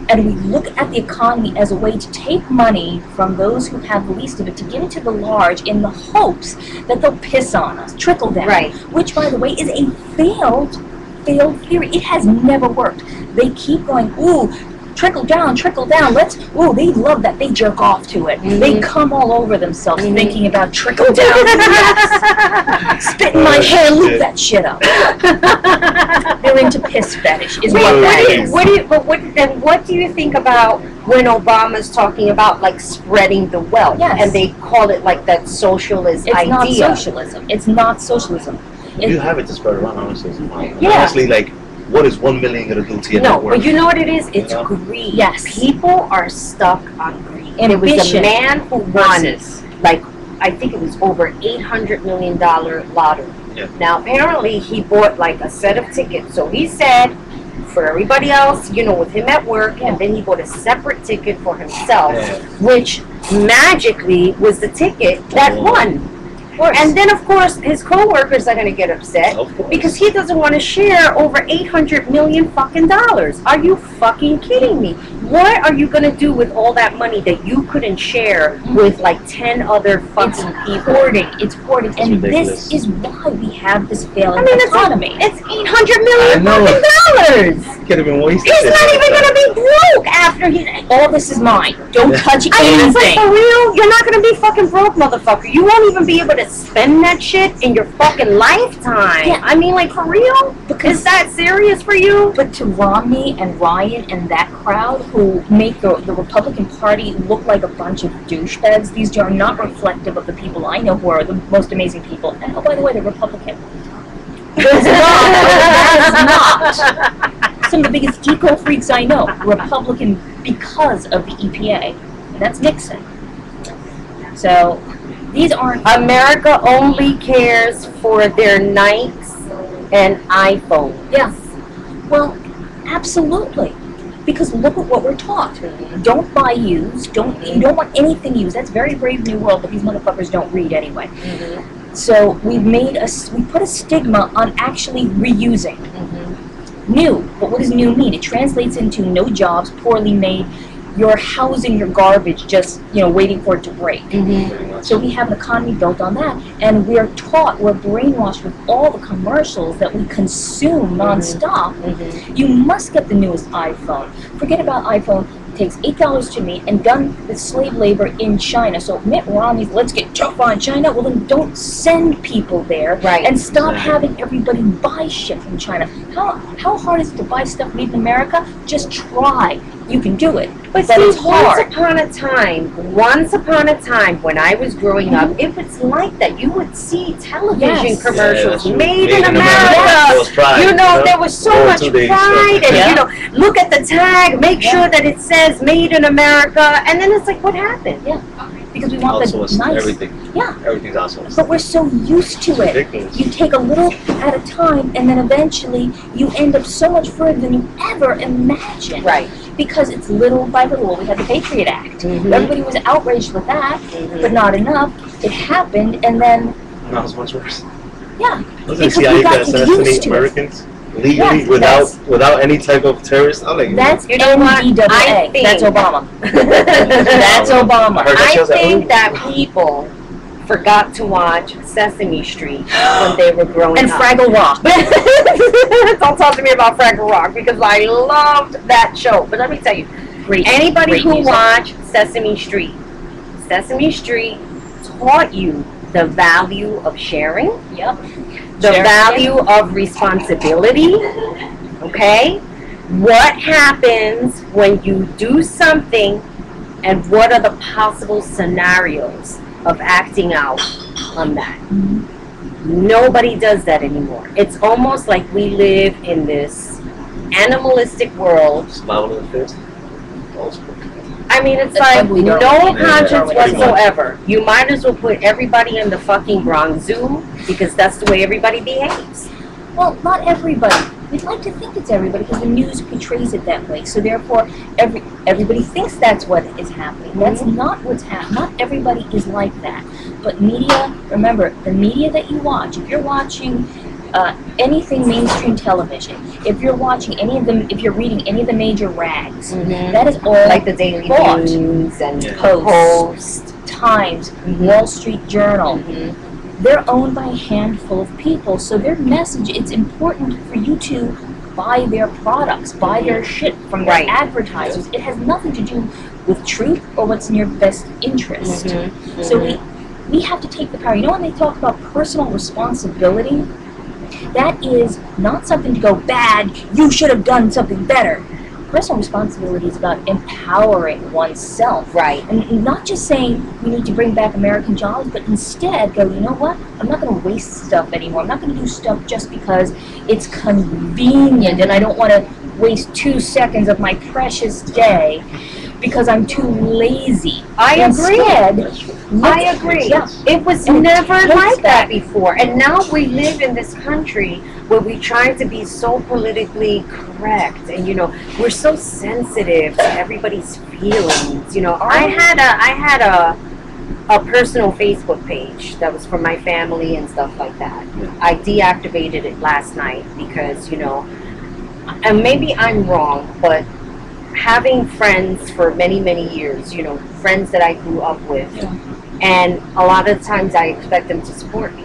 And we look at the economy as a way to take money from those who have the least of it to give it to the large in the hopes that they'll piss on us, trickle down, which, by the way, is a failed theory. It has never worked. They keep going, ooh, trickle down, let's, ooh, they love that. They jerk off to it. They come all over themselves thinking about trickle down. Yes. Spit in my hair, loop that shit up. They're into piss fetish, is what that is. What do you think about when Obama's talking about like spreading the wealth? And they call it like that socialist idea. It's not socialism. It's not socialism. You have it to spread around, honestly. Honestly, like, what is 1 million going to do to your net worth? But you know what it is? It's greed. Yes. People are stuck on greed. And it was a man who won, like, I think it was over $800 million lottery. Now, apparently, he bought, like, a set of tickets. So he said, for everybody else, you know, with him at work, and then he bought a separate ticket for himself, which magically was the ticket that won. And then, of course, his co-workers are going to get upset because he doesn't want to share over $800 million fucking dollars. Are you fucking kidding me? What are you going to do with all that money that you couldn't share with like 10 other fucking people? It's hoarding. And this is why we have this failing economy. It's $800 million fucking dollars. Could have been wasted. He's not even going to be broke after he... All this is mine. Don't touch anything. Like, for real? You're not going to be fucking broke, motherfucker. You won't even be able to spend that shit in your fucking lifetime. I mean, like, for real? Is that serious for you? But to Romney and Ryan and that crowd who make the Republican Party look like a bunch of douchebags, these are not reflective of the people I know who are the most amazing people. And, oh, by the way, they're Republican. That is not some of the biggest eco freaks I know. Republican because of the EPA. And that's Nixon. So... these aren't... America only cares for their Nikes and iPhones. Yeah. Well, absolutely. Because look at what we're taught. Don't buy used. You don't want anything used. That's very brave new world, but these motherfuckers don't read anyway. So we put a stigma on actually reusing. New. But what does new mean? It translates into no jobs, poorly made, you're housing your garbage just, waiting for it to break. Mm-hmm. So we have an economy built on that, and we're brainwashed with all the commercials that we consume nonstop. Mm-hmm. You must get the newest iPhone. Forget about iPhone. It takes $8 to meet and done with slave labor in China. So Mitt Romney's, let's get tough on China. Well, then don't send people there, right, and stop having everybody buy shit from China. How hard is it to buy stuff made in America? Just try. You can do it. But see, it's hard. once upon a time, when I was growing up, it was like that. You would see television commercials made in America. There was so much pride, and look at the tag, make sure that it says "Made in America," and then it's like, what happened? Yeah, because we want the nice. Everything. Yeah, everything's outsourced. But we're so used to it. Ridiculous. You take a little at a time, and then eventually you end up so much further than you ever imagined. Right. Because it's little by little. We had the Patriot Act. Everybody was outraged with that, but not enough. It happened, and then... Now it's much worse. Yeah. Because we got assassinate Americans legally without any type of terrorist. I'm like, that's NDAA. That's Obama. That's Obama. I think that people forgot to watch Sesame Street when they were growing up. And Fraggle Rock. Don't talk to me about Fraggle Rock, because I loved that show. But let me tell you, anybody who watched Sesame Street taught you the value of sharing. Yep. The value of responsibility. Okay? What happens when you do something, and what are the possible scenarios of acting out on that? Nobody does that anymore. It's almost like we live in this animalistic world. Survival of the fittest. I mean, it's like no conscience whatsoever. You might as well put everybody in the fucking Bronx Zoo, because that's the way everybody behaves. Well, not everybody. We'd like to think it's everybody, because the news portrays it that way. So therefore, everybody thinks that's what is happening. That's not what's happening. Not everybody is like that. But media, remember, the media that you watch, if you're watching anything mainstream television, if you're watching any of them, if you're reading any of the major rags, that is all like the Daily News and Post, Times, Wall Street Journal. They're owned by a handful of people, so their message, it's important for you to buy their products, buy their shit from their advertisers. It has nothing to do with truth or what's in your best interest. So we have to take the power. You know, when they talk about personal responsibility, that is not something to go, bad, you should have done something better. Personal responsibility is about empowering oneself. Right. And not just saying we need to bring back American jobs, but instead go, you know what? I'm not going to waste stuff anymore. I'm not going to do stuff just because it's convenient and I don't want to waste 2 seconds of my precious day because I'm too lazy. I agree. Yeah. It was never like that before. And now we live in this country where we try to be so politically correct, and we're so sensitive to everybody's feelings. I had a personal Facebook page that was for my family and stuff like that. I deactivated it last night because and maybe I'm wrong, but having friends for many years, friends that I grew up with, and a lot of times I expect them to support me,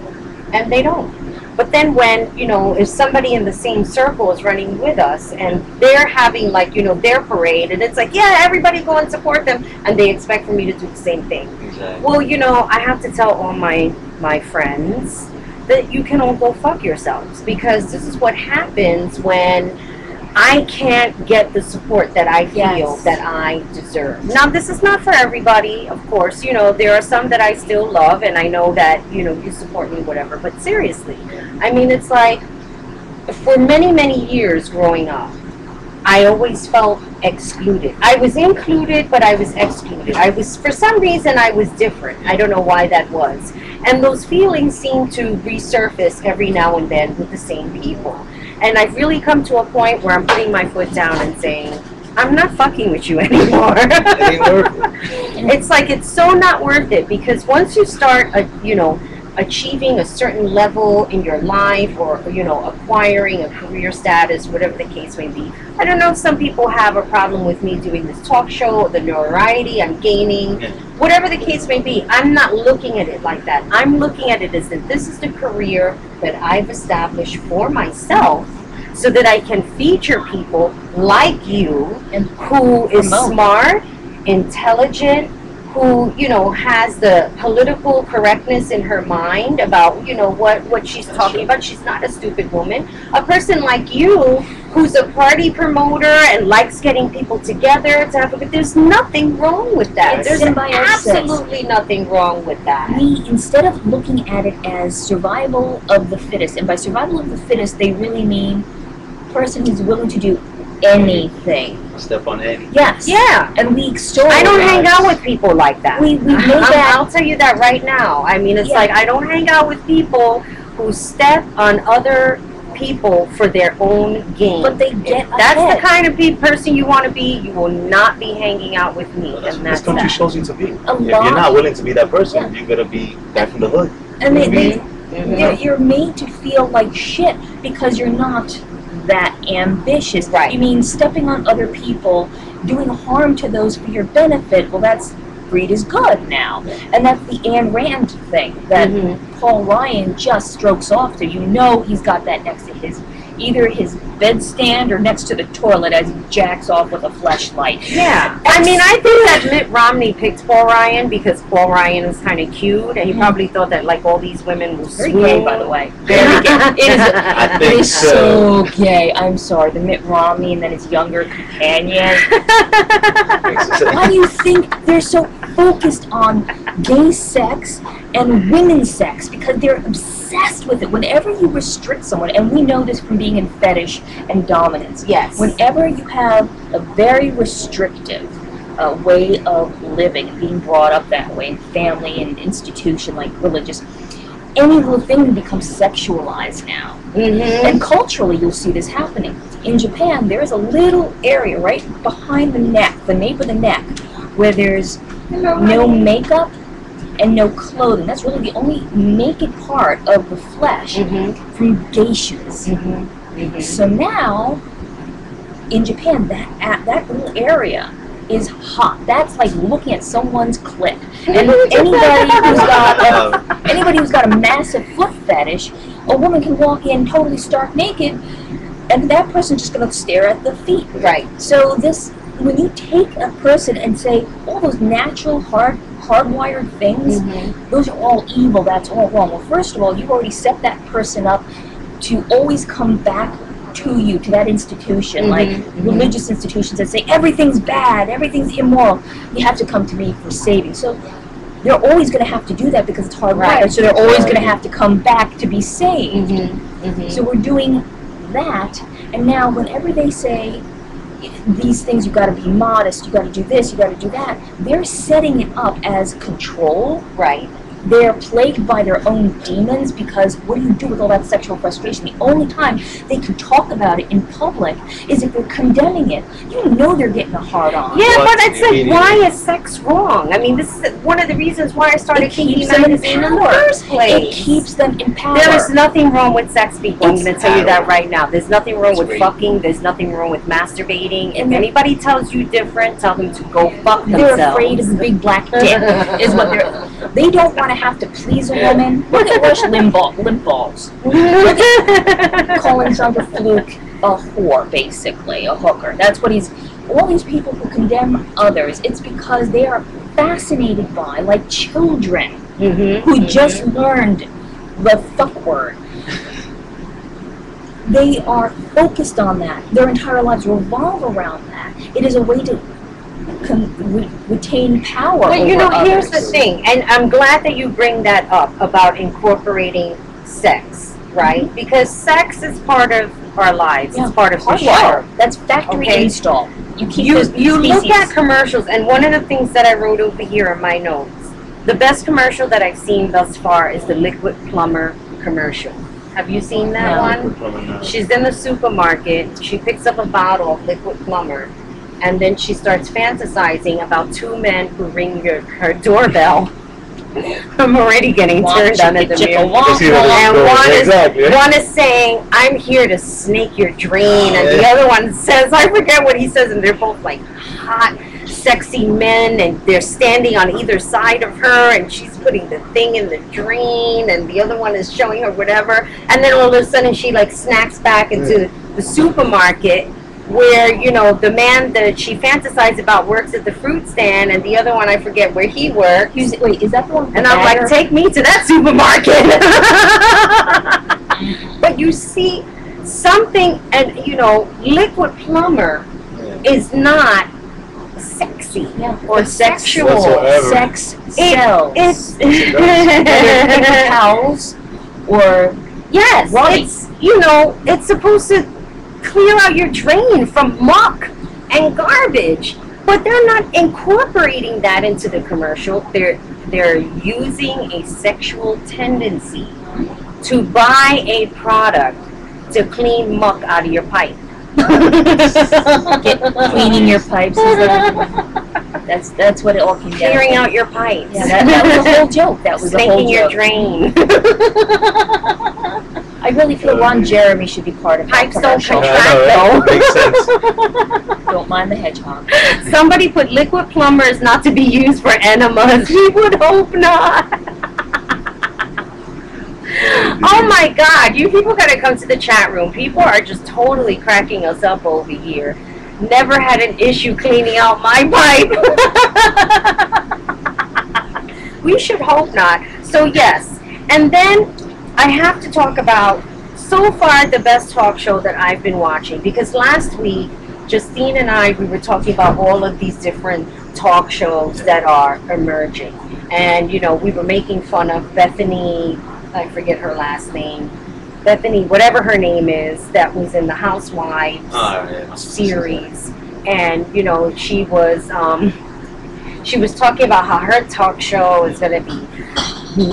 and they don't. But then when, if somebody in the same circle is running with us and they're having their parade, and it's like, yeah, everybody go and support them, and they expect for me to do the same thing. Exactly. Well, I have to tell all my friends that you can all go fuck yourselves, because this is what happens when I can't get the support that I feel that I deserve. Now, this is not for everybody, of course. There are some that I still love, and I know that, you support me, whatever. But seriously, I mean, it's like, for many years growing up, I always felt excluded. I was included, but I was excluded. For some reason, I was different. I don't know why that was. And those feelings seem to resurface every now and then with the same people. And I've really come to a point where I'm putting my foot down and saying, I'm not fucking with you anymore. It ain't worth it. It's like, it's so not worth it, because once you start, achieving a certain level in your life, or acquiring a career status, whatever the case may be. I don't know if some people have a problem with me doing this talk show, the notoriety I'm gaining, whatever the case may be. I'm not looking at it like that. I'm looking at it as that this is the career that I've established for myself, so that I can feature people like you, and who is smart, intelligent, who has the political correctness in her mind about what she's talking about. She's not a stupid woman. A person like you, who's a party promoter and likes getting people together to have a good. There's nothing wrong with that. It's There's symbiosis. absolutely nothing wrong with that. We, instead of looking at it as survival of the fittest, and by survival of the fittest, they really mean person who's willing to do anything. Step on any. Yes. Yeah. And we extol. I don't hang out with people like that. We made that. I'll tell you that right now. I mean, it's like I don't hang out with people who step on other people for their own gain. But they get That's ahead. the kind of person you want to be. You will not be hanging out with me. That's And what this country that. shows you to be. If lot. you're not willing to be that person, you're gonna be back from the hood. And you're made to feel like shit because you're not that ambitious. Right. You mean stepping on other people, doing harm to those for your benefit. Well, that's greed is good now. And that's the Ayn Rand thing that Paul Ryan just strokes off to. He's got that next to either his bedstand or next to the toilet as he jacks off with a fleshlight. Yeah. I mean, I think that Mitt Romney picked Paul Ryan because Paul Ryan is kind of cute, and he probably thought that like all these women will Very swoon. gay, by the way. Very gay. I It think is so gay. I'm sorry. The Mitt Romney and then his younger companion. Why do you think they're so focused on gay sex and women's sex? Because they're obsessed with it. Whenever you restrict someone, and we know this from being in fetish and dominance. Yes. Whenever you have a very restrictive way of living and being brought up that way in family and institution like religious, any little thing becomes sexualized now. And culturally you'll see this happening. In Japan, there is a little area right behind the neck, the nape of the neck, where there's no makeup and no clothing. That's really the only naked part of the flesh from geishas. So now, in Japan, that little area is hot. That's like looking at someone's clit. And anybody who's got a massive foot fetish, a woman can walk in totally stark naked, and that person's just going to stare at the feet. Right. So when you take a person and say all those natural hardwired things, those are all evil, that's all wrong. Well, first of all, you've already set that person up to always come back to you, to that institution, like religious institutions that say everything's bad, everything's immoral, you have to come to me for saving. So they're always going to have to do that because it's hardwired, so they're always going to have to come back to be saved. So we're doing that, and now whenever they say these things, you got to be modest, you got to do this, you got to do that, they're setting it up as control. Right. They're plagued by their own demons because what do you do with all that sexual frustration? The only time they can talk about it in public is if they're condemning it. You know they're getting a hard on. Yeah, but it's like, why is sex wrong? I mean, this is one of the reasons why I started KEM magazine in the first place. It keeps them in power. There is nothing wrong with sex, people. I'm going to tell you that right now. There's nothing wrong with fucking. There's nothing wrong with masturbating. If anybody tells you different, tell them to go fuck themselves. They're afraid of the big black dick, is what they don't want to have to please a woman. Look at Rush Limp Balls. Calling Sandra Fluke a whore, basically, a hooker. That's what all these people who condemn others, it's because they are fascinated by, like children, who just learned the fuck word. They are focused on that. Their entire lives revolve around that. It is a way to retain power. But here's others. the thing, and I'm glad that you bring that up about incorporating sex, right? Because sex is part of our lives. It's part of the show. That's factory install. You look at commercials, and one of the things that I wrote over here in my notes, the best commercial that I've seen thus far is the Liquid Plumber commercial. Have you seen that one? She's in the supermarket. She picks up a bottle of Liquid Plumber, and then she starts fantasizing about two men who ring her doorbell I'm already getting turned on at the You see mirror. where this is And going. one is, Exactly. one is saying, I'm here to snake your drain. And the Yeah. other one says, I forget what he says, and they're both like hot, sexy men, and they're standing on either side of her, and she's putting the thing in the drain, and the other one is showing her whatever. And then all of a sudden she like snacks back into the supermarket where, you know, the man that she fantasized about works at the fruit stand, and the other one, I forget where he works. Wait, is that the one? And I'm like, take me to that supermarket. But you see, something, and you know, liquid plumber is not sexy or sexual. Whatsoever. Sex sells. It's Paper towels or yes, Right. it's, you know, it's supposed to clear out your drain from muck and garbage, but they're not incorporating that into the commercial. They're using a sexual tendency to buy a product to clean muck out of your pipe. cleaning your pipes. That's what it all came down to. Clearing out your pipes. Yeah, that was the whole joke. That was the whole Snaking your joke. drain. I really feel Ron Jeremy should be part of that Pipes don't commercial. contract. Makes sense. Don't mind the hedgehog. Somebody put liquid plumbers not to be used for enemas. We would hope not. Oh my God, you people gotta come to the chat room. People are just totally cracking us up over here. Never had an issue cleaning out my pipe. We should hope not. So yes, and then I have to talk about, so far, the best talk show that I've been watching, because last week Justine and I, we were talking about all of these different talk shows that are emerging, and you know, we were making fun of Bethany, I forget her last name, Bethany, whatever her name is, that was in the Housewives series, and you know, she was talking about how her talk show is going to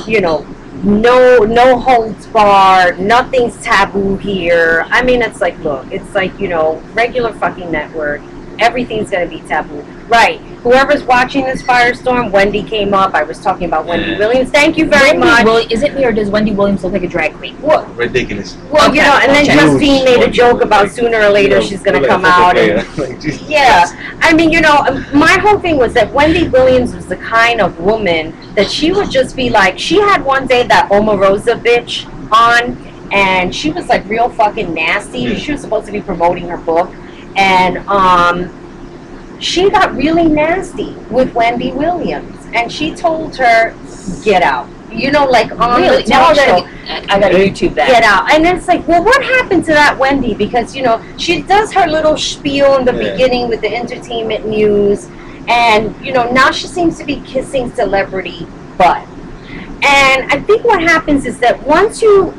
be, you know, no holds barred, nothing's taboo here. I mean, it's like, look, it's like, you know, regular fucking network, everything's gonna be taboo. Right, whoever's watching this firestorm, Wendy came up, I was talking about Wendy Williams, thank you very much. Is it me or does Wendy Williams look like a drag queen? What? Ridiculous. Well, Okay. you know, and then Okay. Justine made a Huge. joke about sooner or later You know, she's gonna like come a football out and player. Like, Jesus. yeah, I mean, you know, my whole thing was that Wendy Williams was the kind of woman that she would just be like, she had one day that Omarosa bitch on, and she was like real fucking nasty. She was supposed to be promoting her book, and she got really nasty with Wendy Williams, and she told her, get out. You know, like on Really? the Now talk show. I gotta YouTube that. Get out. And it's like, well, what happened to that Wendy? Because, you know, she does her little spiel in the beginning with the entertainment news. And, you know, now she seems to be kissing celebrity butt. And I think what happens is that once you're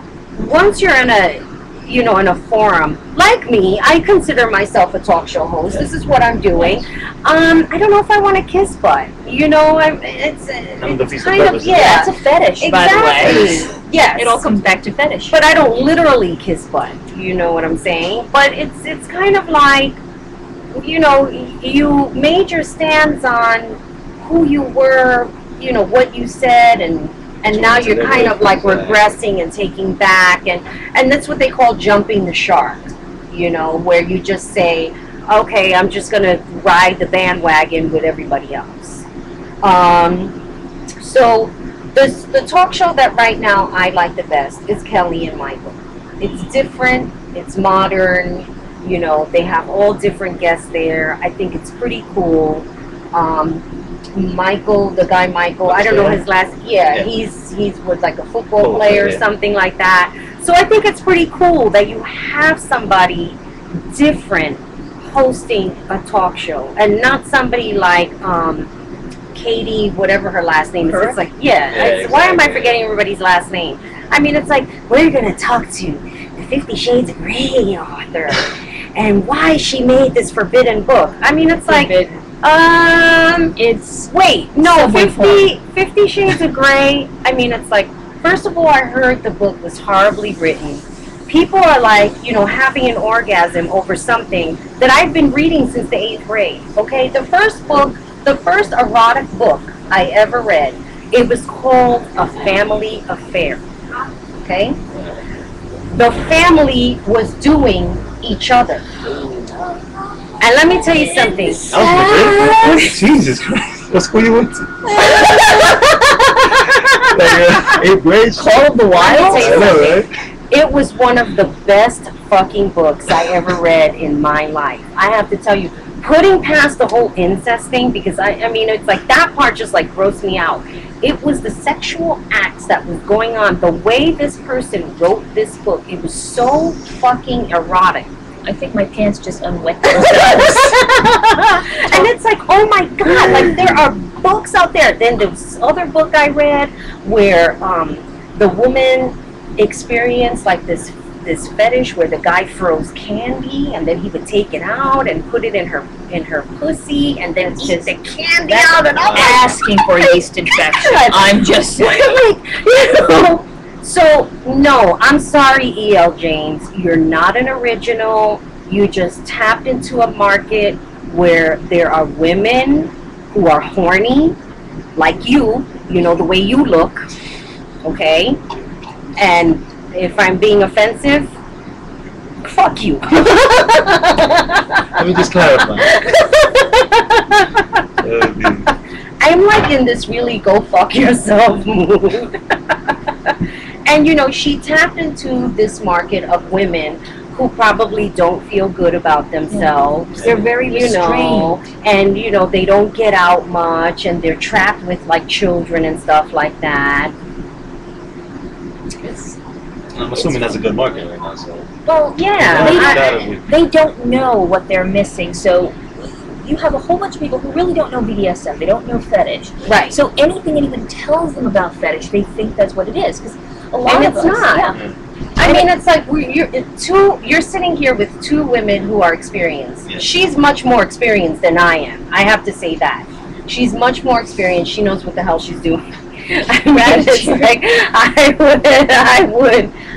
in a, you know, in a forum, like me, I consider myself a talk show host. This is what I'm doing. I don't know if I want to kiss butt. You know, it's kind of, yeah. That's a fetish, by the way. Yes. It all comes back to fetish. But I don't literally kiss butt. You know what I'm saying? But it's kind of like, you know, you made your stands on who you were, you know, what you said, and now you're kind of like regressing and taking back, and that's what they call jumping the shark, you know, where you just say, okay, I'm just going to ride the bandwagon with everybody else. So the talk show that right now I like the best is Kelly and Michael. It's different, it's modern, you know, they have all different guests there. I think it's pretty cool. Michael, the guy Michael, I don't know his last, he's with like a football player or something like that. So I think it's pretty cool that you have somebody different hosting a talk show, and not somebody like Katie, whatever her last name is. It's like, why am I forgetting everybody's last name? I mean, it's like, we're going to talk to the 50 Shades of Grey author, and why she made this forbidden book. I mean, it's like, it's, wait, no, 50 Shades of Grey, I mean, it's like, first of all, I heard the book was horribly written. People are like, you know, having an orgasm over something that I've been reading since the 8th grade, okay? The first erotic book I ever read It was called a family affair. Okay? The family was doing each other. And let me tell you something. That was legit? Jesus Christ. What school you went to? Like, 8th grade? Call of the Wild? I know, right? It was one of the best fucking books I ever read in my life. I have to tell you, putting past the whole incest thing, because I mean, it's like that part just like grossed me out. It was the sexual acts that was going on. The way this person wrote this book, it was so fucking erotic. I think my pants just unwet themselves. And it's like, oh my God, like there are books out there. Then there was this other book I read where the woman experienced like this fetish where the guy froze candy and then he would take it out and put it in her pussy and then just the candy out and all that. Asking for yeast infection. I'm just saying. Like, you know. So no, I'm sorry, E.L. James. You're not an original. You just tapped into a market where there are women who are horny, like you know, the way you look, okay? And if I'm being offensive, fuck you. Let me just clarify. I'm like in this really go fuck yourself mood. And you know, she tapped into this market of women who probably don't feel good about themselves. Yeah. They're very, you know, and you know, they don't get out much and they're trapped with like children and stuff like that. I'm assuming that's a good market right now, so. Well, yeah. They don't know what they're missing, so you have a whole bunch of people who really don't know BDSM. They don't know fetish. Right. So anything anybody tells them about fetish, they think that's what it is. Because a lot And of it's us, not. yeah. I mean, it's like you're sitting here with two women who are experienced. Yeah. She's much more experienced than I am. I have to say that. She's much more experienced. She knows what the hell she's doing. I mean, it's like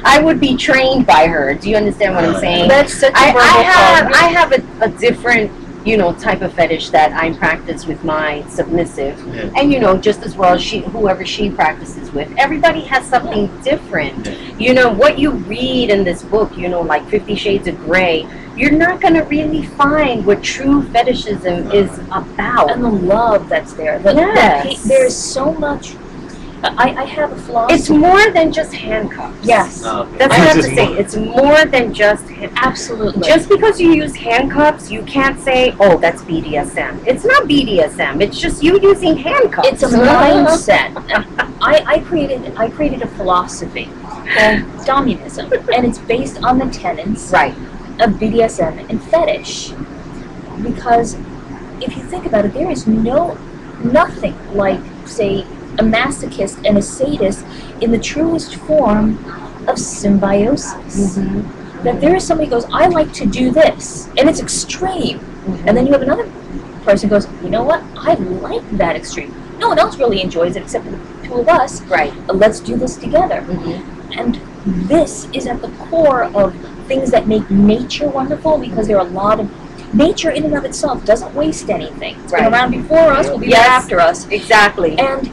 I would be trained by her. Do you understand what I'm saying? That's such a I have a different, you know, type of fetish that I practice with my submissive, and you know, just as well as whoever she practices with. Everybody has something different. You know, what you read in this book, you know, like 50 Shades of Grey, you're not going to really find what true fetishism is about. And the love that's there. There's so much. I have a philosophy. It's more than just handcuffs. Yes. No, That's what I have to say. It's more than just handcuffs. Absolutely. Just because you use handcuffs, you can't say, oh, that's BDSM. It's not BDSM. It's just you using handcuffs. It's a mindset. I created a philosophy called Dominism, and it's based on the tenets of BDSM and fetish. Because if you think about it, there is nothing like, say, a masochist and a sadist in the truest form of symbiosis. Mm-hmm. That there is somebody who goes, I like to do this, and it's extreme. Mm-hmm. And then you have another person who goes, you know what, I like that extreme. No one else really enjoys it except for the two of us. Right. Let's do this together. Mm-hmm. And this is at the core of things that make nature wonderful, because there are a lot of nature in and of itself doesn't waste anything. It's been around before us, will be right after us. Exactly. And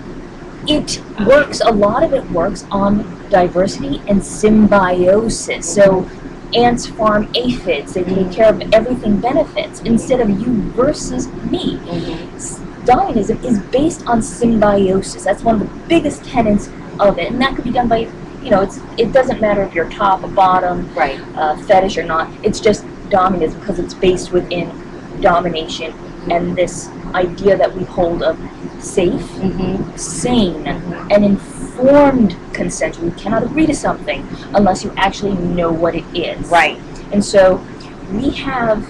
it works, a lot of it works on diversity and symbiosis. So ants farm aphids, they take care of everything benefits instead of you versus me. Mm-hmm. Dominism is based on symbiosis. That's one of the biggest tenets of it. And that could be done by, you know, it doesn't matter if you're top or bottom, fetish or not. It's just dominism because it's based within domination and this idea that we hold of safe, sane, and informed consent. We cannot agree to something unless you actually know what it is. Right. And so we have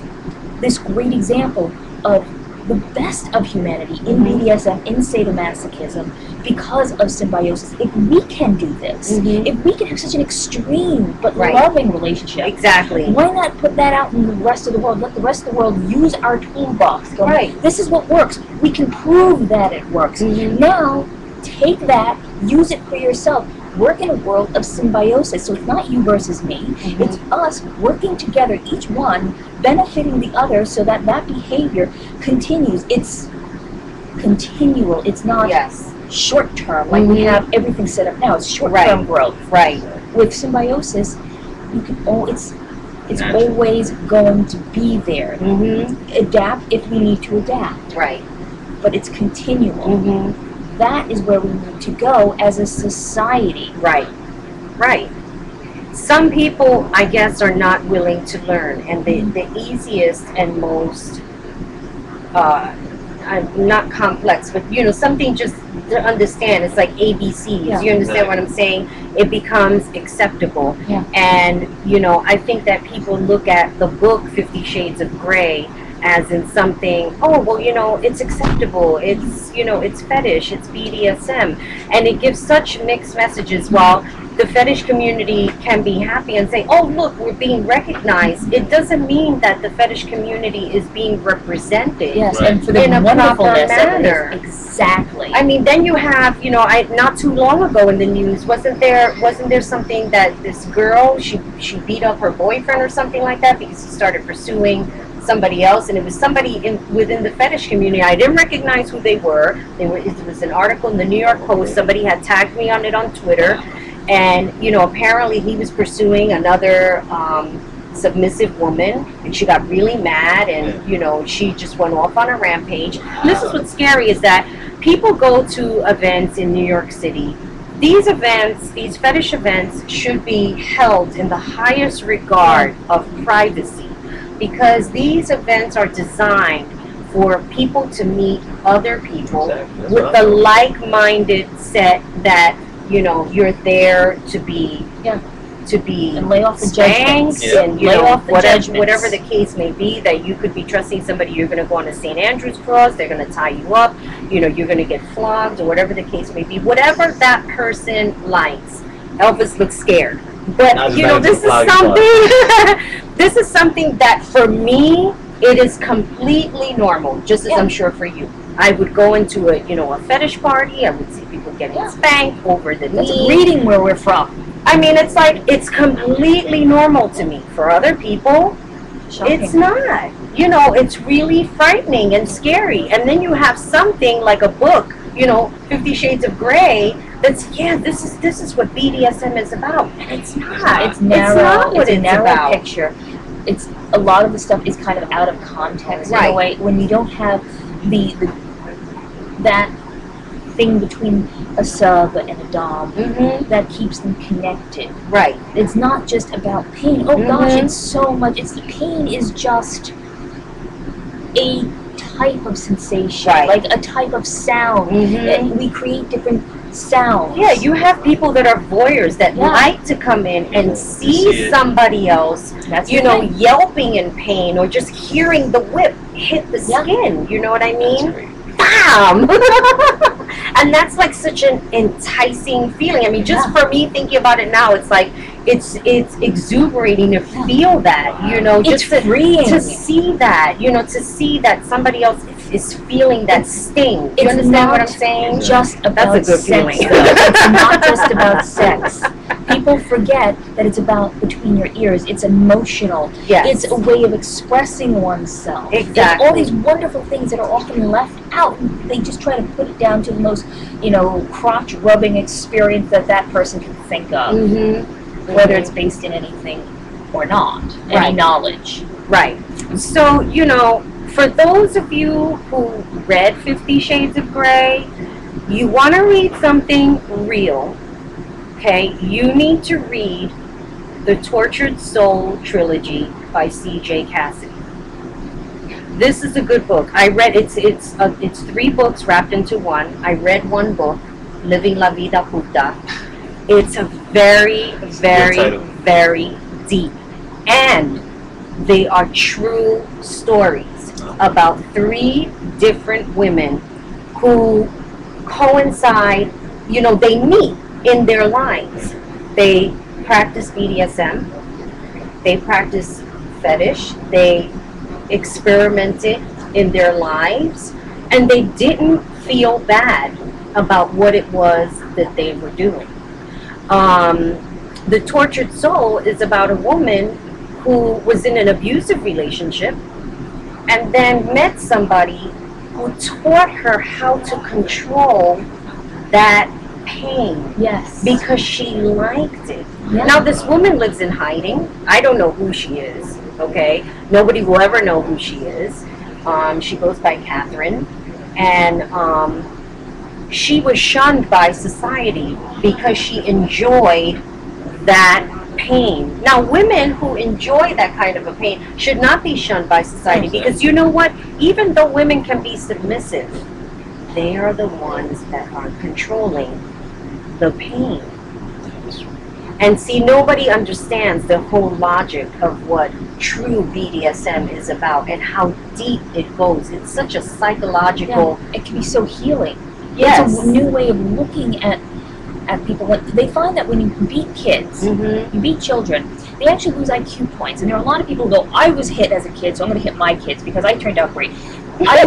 this great example of the best of humanity in BDSM, in sadomasochism, because of symbiosis. If we can do this, if we can have such an extreme but loving relationship, why not put that out in the rest of the world? Let the rest of the world use our toolbox. Go, this is what works. We can prove that it works. Now, take that, use it for yourself. Work in a world of symbiosis. So it's not you versus me. It's us working together, each one benefiting the other, so that that behavior continues. It's continual. It's not short term, like we have everything set up now. It's short term growth. Right. With symbiosis, you can it's Naturally. always going to be there. Adapt if we need to adapt. Right. But it's continual. That is where we need to go as a society. Right. Right. Some people, I guess, are not willing to learn, and the easiest and most not complex, but you know, something just to understand. It's like ABCs. Yeah. You understand what I'm saying? It becomes acceptable. Yeah. And you know, I think that people look at the book 50 Shades of Grey as in something, oh, well, you know, it's acceptable, it's, you know, it's fetish, it's BDSM, and it gives such mixed messages. While the fetish community can be happy and say, oh, look, we're being recognized, it doesn't mean that the fetish community is being represented And for the in a proper wonderfulness manner. of it. Exactly. I mean, then you have, you know, not too long ago in the news, wasn't there something that this girl, she beat up her boyfriend or something like that because he started pursuing somebody else, and it was somebody within the fetish community. I didn't recognize who they were. It was an article in the New York Post. Somebody had tagged me on it on Twitter, and you know, apparently he was pursuing another submissive woman, and she got really mad, and you know, she just went off on a rampage. And this is what's scary, is that people go to events in New York City. These events, these fetish events, should be held in the highest regard of privacy, because these events are designed for people to meet other people with the like-minded set that, you know, you're there to be and lay off the spanked, judgments. and you lay know, off the judgments. whatever the case may be, that you could be trusting somebody, you're going to go on a St. Andrew's cross, they're going to tie you up, you know, you're going to get flogged, or whatever the case may be. Whatever that person likes. Elvis looks scared. But, you know, this is something, this is something that for me, it is completely normal, just as I'm sure for you. I would go into a, you know, a fetish party, I would see people getting spanked over the That's knee. reading where we're from. I mean, it's like, it's completely normal to me. For other people, Shocking. it's not. You know, it's really frightening and scary. And then you have something like a book, you know, 50 Shades of Grey, that's, this is what BDSM is about. And it's not. It's narrow. It's not what it's a narrow about. picture. It's a lot of the stuff is kind of out of context in a way, when you don't have that thing between a sub and a dom that keeps them connected. Right. It's not just about pain. Oh gosh, it's so much. It's the pain is just a type of sensation, like a type of sound. And we create different sounds. Yeah, you have people that are voyeurs that like to come in and see somebody else, you know, yelping in pain, or just hearing the whip hit the skin. You know what I mean? Bam! And that's like such an enticing feeling. I mean, just for me thinking about it now, it's like it's exuberating to feel that, you know, just freeing to see that, you know, to see that somebody else is feeling that sting. You understand what I'm saying? Just about That's a good sex. feeling. It's not just about sex. People forget that it's about between your ears. It's emotional. Yes. It's a way of expressing oneself. Exactly. It's all these wonderful things that are often left out. They just try to put it down to the most, you know, crotch-rubbing experience that person can think of, whether it's based in anything or not, any knowledge. Right. So, you know, for those of you who read 50 Shades of Grey, you want to read something real, okay? You need to read the Tortured Soul trilogy by C.J. Cassidy. This is a good book. I read it's 3 books wrapped into one. I read one book, Living La Vida Puta. It's a very, very, very deep, and they are true stories about 3 different women who coincide, you know, they meet in their lives. They practice BDSM, they practice fetish, they experimented in their lives, and they didn't feel bad about what it was that they were doing. The Tortured Soul is about a woman who was in an abusive relationship and then met somebody who taught her how to control that pain. Yes. Because she liked it. Yeah. Now this woman lives in hiding. I don't know who she is. Okay, nobody will ever know who she is. She goes by Catherine, and she was shunned by society because she enjoyed that pain. Now, women who enjoy that kind of a pain should not be shunned by society, because you know what? Even though women can be submissive, they are the ones that are controlling the pain. And see, nobody understands the whole logic of what true BDSM is about and how deep it goes. It's such a psychological... Yeah, it can be so healing. Yes. It's a new way of looking at people. They find that when you beat kids, you beat children, they actually lose IQ points. And there are a lot of people who go, I was hit as a kid, so I'm going to hit my kids because I turned out great. I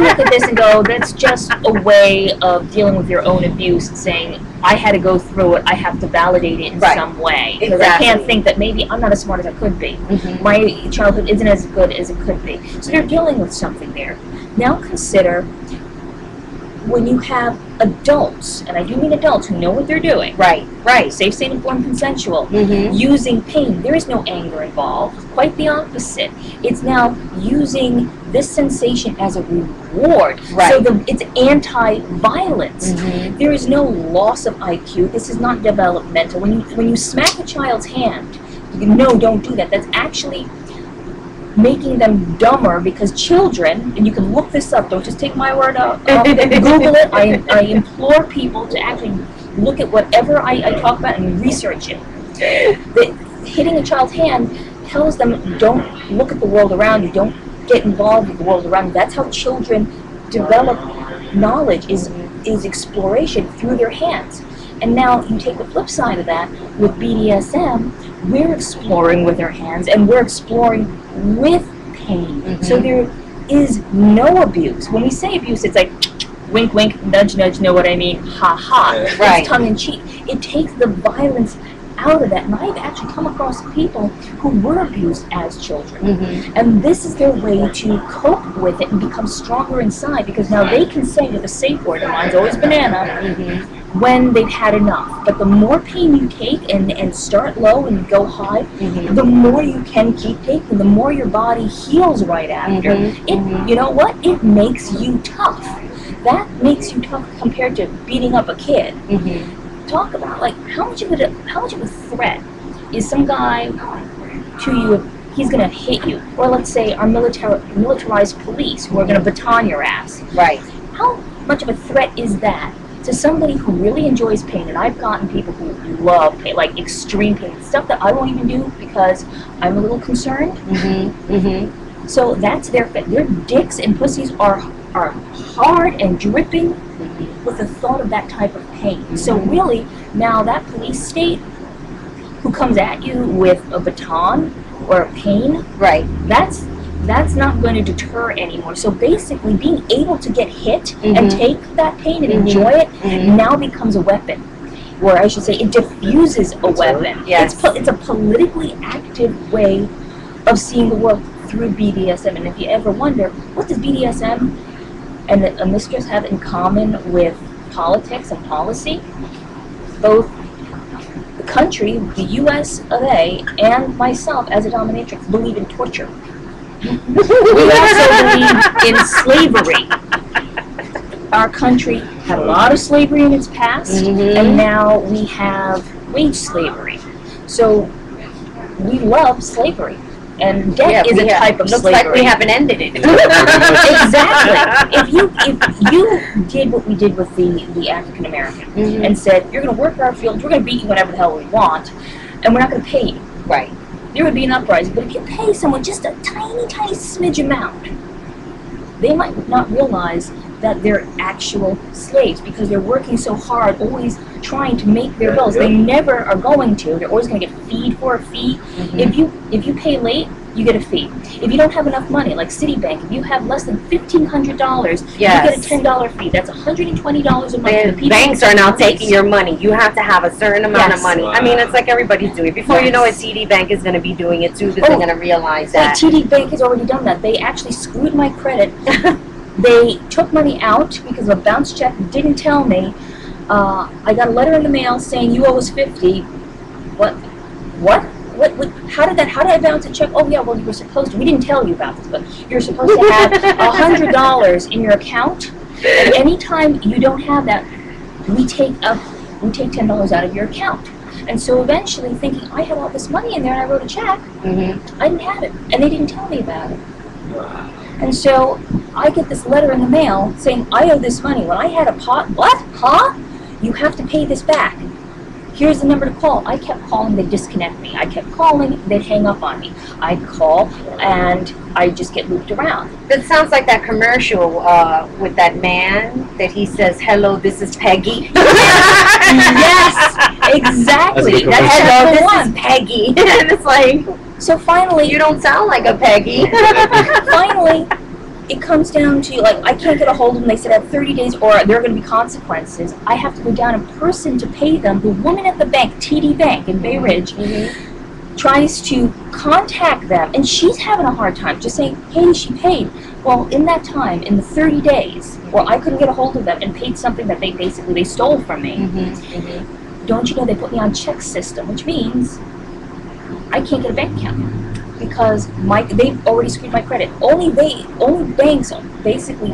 look at this and go, that's just a way of dealing with your own abuse, saying, I had to go through it, I have to validate it in some way. Because I can't think that maybe I'm not as smart as I could be. My childhood isn't as good as it could be. So they're dealing with something there. Now consider when you have adults, and I do mean adults who know what they're doing. Right. Safe, sane, informed, consensual. Using pain. There is no anger involved. Quite the opposite. It's now using this sensation as a reward. So it's anti-violence. There is no loss of IQ. This is not developmental. When you smack a child's hand, no, don't do that. That's actually making them dumber, because children, and you can look this up, don't just take my word out, Google it. I implore people to actually look at whatever I talk about and research it. Hitting a child's hand tells them, don't look at the world around you, don't get involved with the world around you. That's how children develop knowledge, is exploration through their hands. And now you take the flip side of that with BDSM, we're exploring with our hands, and we're exploring with pain. So there is no abuse. When we say abuse, it's like wink, wink, nudge, nudge, know what I mean, ha, ha. It's tongue in cheek. It takes the violence out of that. And I've actually come across people who were abused as children. And this is their way to cope with it and become stronger inside, because now they can say with a safe word, and mine's always banana, when they've had enough. But the more pain you take and start low and go high, the more you can keep taking, the more your body heals right after. You know what? It makes you tough. That makes you tough compared to beating up a kid. Talk about, like, how much of a threat is some guy to you? He's going to hit you. Or let's say our militarized police who are going to baton your ass. How much of a threat is that to somebody who really enjoys pain? And I've gotten people who love pain, like extreme pain, stuff that I won't even do because I'm a little concerned. So that's their dicks and pussies are hard and dripping with the thought of that type of pain. So really, now that police state who comes at you with a baton or a pain, that's not going to deter anymore. So basically, being able to get hit and take that pain and enjoy it now becomes a weapon. Or I should say, it diffuses a weapon. It's a politically active way of seeing the world through BDSM. And if you ever wonder, what does BDSM and a mistress have in common with politics and policy? Both the country, the US of A, and myself as a dominatrix believe in torture. We also believe in slavery. Our country had a lot of slavery in its past, and now we have wage slavery. So we love slavery. And debt is a type of slavery. Looks like we haven't ended it. Exactly. If you did what we did with the African American and said, you're going to work our fields, we're going to beat you whatever the hell we want, and we're not going to pay you. There would be an uprising. But if you pay someone just a tiny, tiny smidge amount, they might not realize that they're actual slaves because they're working so hard, always trying to make their bills. They never are going to. They're always going to get feed for a fee. If you pay late, you get a fee. If you don't have enough money, like Citibank, if you have less than $1,500, you get a $10 fee. That's $120 a month. The banks are now taking your money. You have to have a certain amount of money. I mean, it's like everybody's doing it. Before you know it, TD Bank is going to be doing it too, because they're going to realize that. TD Bank has already done that. They actually screwed my credit They took money out because of a bounce check, didn't tell me. I got a letter in the mail saying you owe us 50. What? How did I bounce a check? Oh yeah, well you were supposed to. We didn't tell you about this, but you're supposed to have $100 in your account. And anytime you don't have that, we take $10 out of your account. And so eventually, thinking I had all this money in there, and I wrote a check, I didn't have it, and they didn't tell me about it. And so I get this letter in the mail saying I owe this money. When I had a pot, what? Huh? You have to pay this back. Here's the number to call. I kept calling, they'd disconnect me. I kept calling, they'd hang up on me. I'd call, and I'd just get looped around. That sounds like that commercial with that man that he says, "Hello, this is Peggy." Yes, exactly. That's "Hello, the this one. is Peggy." And it's like, So finally, you don't sound like a Peggy. finally, it comes down to, like, I can't get a hold of them. They said I have 30 days or there are going to be consequences. I have to go down in person to pay them. The woman at the bank, TD Bank in Bay Ridge, tries to contact them, and she's having a hard time, just saying, hey, she paid. Well, in that time, in the 30 days, where I couldn't get a hold of them and paid something that they stole from me, don't you know they put me on check system, which means I can't get a bank account. Because they've already screwed my credit. Only banks basically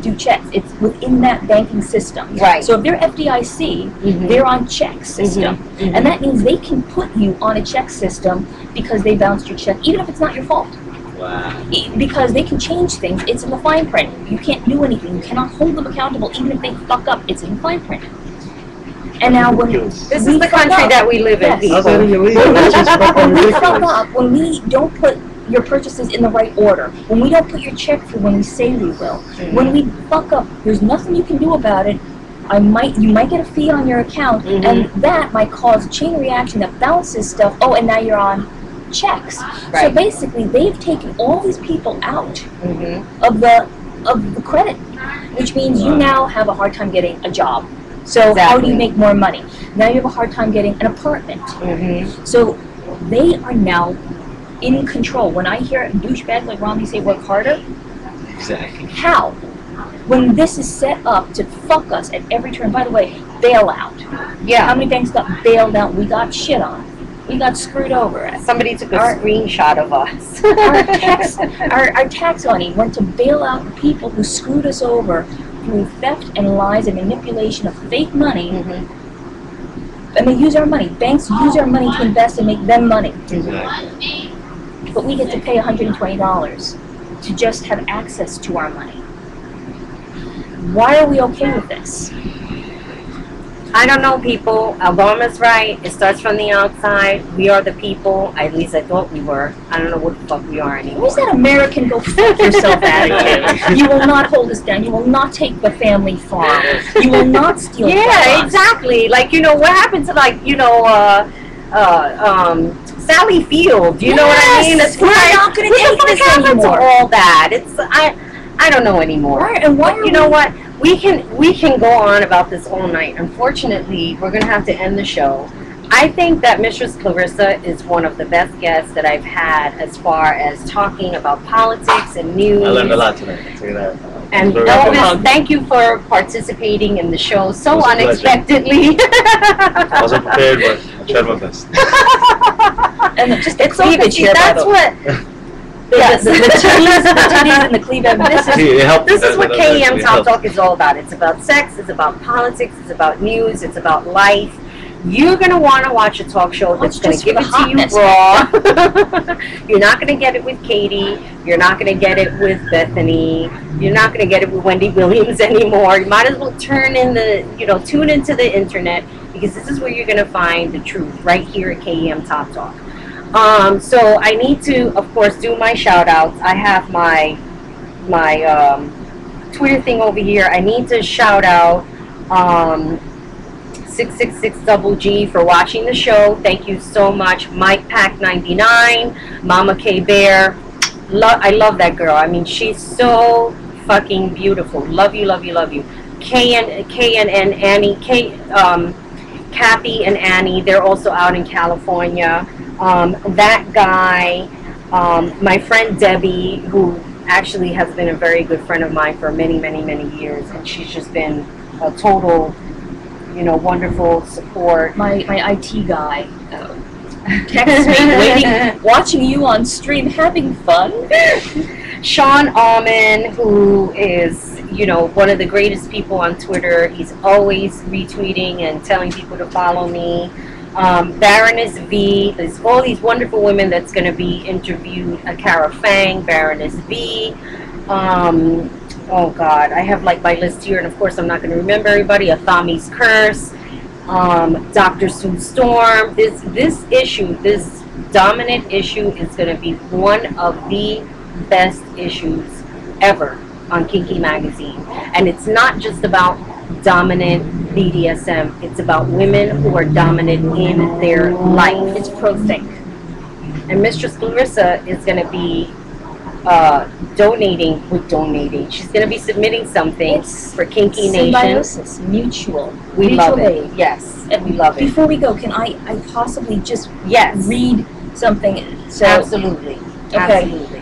do checks. It's within that banking system. Right. So if they're FDIC, they're on check system, and that means they can put you on a check system because they bounced your check, even if it's not your fault. Wow. Because they can change things. It's in the fine print. You can't do anything. You cannot hold them accountable, even if they fuck up. It's in the fine print. And now when this is the country that we live in, people. When we fuck up, when we don't put your purchases in the right order, when we don't put your check through when we say we will, when we fuck up, there's nothing you can do about it. You might get a fee on your account, and that might cause a chain reaction that bounces stuff. Oh, and now you're on checks. Right. So basically, they've taken all these people out of the credit, which means you now have a hard time getting a job. So how do you make more money? Now you have a hard time getting an apartment. So they are now in control. When I hear douchebags like Romney say work harder, Exactly. how? When this is set up to fuck us at every turn. By the way, bailout. Yeah. How many banks got bailed out? We got shit on. We got screwed over. Somebody took a screenshot of us. Our tax money went to bail out the people who screwed us over through theft and lies and manipulation of fake money. And they use our money. Banks use our money to invest and make them money. Exactly. But we get to pay $120 to just have access to our money. Why are we okay with this? I don't know, people. Obama's right. It starts from the outside. We are the people. At least I thought we were. I don't know what the fuck we are anymore. Where's that American go fuck yourself attitude? You will not hold us down. You will not take the family farm. You will not steal from Yeah, us. exactly. Like, what happened to, like, Sally Field? You know what I mean? It's We're not going to take this happened to anymore. all that? It's I don't know anymore. Why you know what? We can go on about this all night. Unfortunately, we're going to have to end the show. I think that Mistress Clarissa is one of the best guests that I've had as far as talking about politics and news. I learned a lot today. I'll tell you that. And Elvis, thank you for participating in the show so unexpectedly. I wasn't prepared, but I tried my best. And just It's cleavage here, that's what. Yes. the titties and the cleavage. This is what KEM Top Talk is all about. It's about sex, it's about politics, it's about news, it's about life. You're going to want to watch a talk show that's going to give it to you raw. You're not going to get it with Katie. You're not going to get it with Bethany. You're not going to get it with Wendy Williams anymore. You might as well tune into the internet, because this is where you're going to find the truth, right here at KEM Top Talk. So I need to, of course, do my shout outs. I have my Twitter thing over here. I need to shout out 666 Double G for watching the show. Thank you so much. Mike Pack 99, Mama K Bear. I love that girl. I mean, she's so fucking beautiful. Love you, love you, love you. K&N Annie, Kathy and Annie, they're also out in California. That guy, my friend Debbie, who actually has been a very good friend of mine for many, many, many years, and she's just been a total, wonderful support. My IT guy texts me, waiting, watching you on stream, having fun. Sean Alman, who is, one of the greatest people on Twitter. He's always retweeting and telling people to follow me. Baroness V, there's all these wonderful women that's going to be interviewed. Akara Fang, Baroness V. Oh God, I have like my list here, and of course I'm not going to remember everybody. Athami's Curse, Dr. Sue Storm. This issue, this dominant issue, is going to be one of the best issues ever on Kinky Magazine. And it's not just about dominant BDSM, it's about women who are dominant in their life. It's pro-think. And Mistress Clarissa is going to be donating. She's going to be submitting something for Kinky Nation. Symbiosis, mutual. We love it. Aid. Yes, And we love it. Before we go, can I possibly just Yes, read something? So, absolutely. Okay. Absolutely.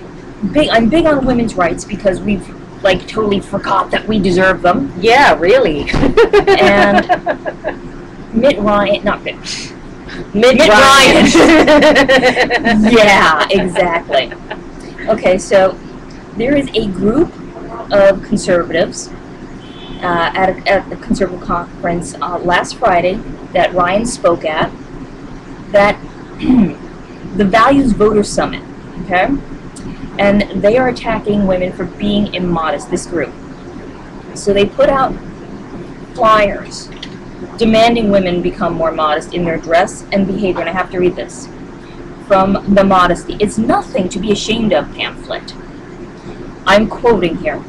I'm big on women's rights because we've like totally forgot that we deserve them. Yeah, really. And Mitt Ryan, not Mitt. Mitt Ryan. Ryan. Yeah, exactly. Okay, so there is a group of conservatives at the conservative conference last Friday that Ryan spoke at, that the Values Voter Summit, okay? And they are attacking women for being immodest, this group. So they put out flyers demanding women become more modest in their dress and behavior. And I have to read this from the Modesty. It's nothing to be ashamed of pamphlet. I'm quoting here.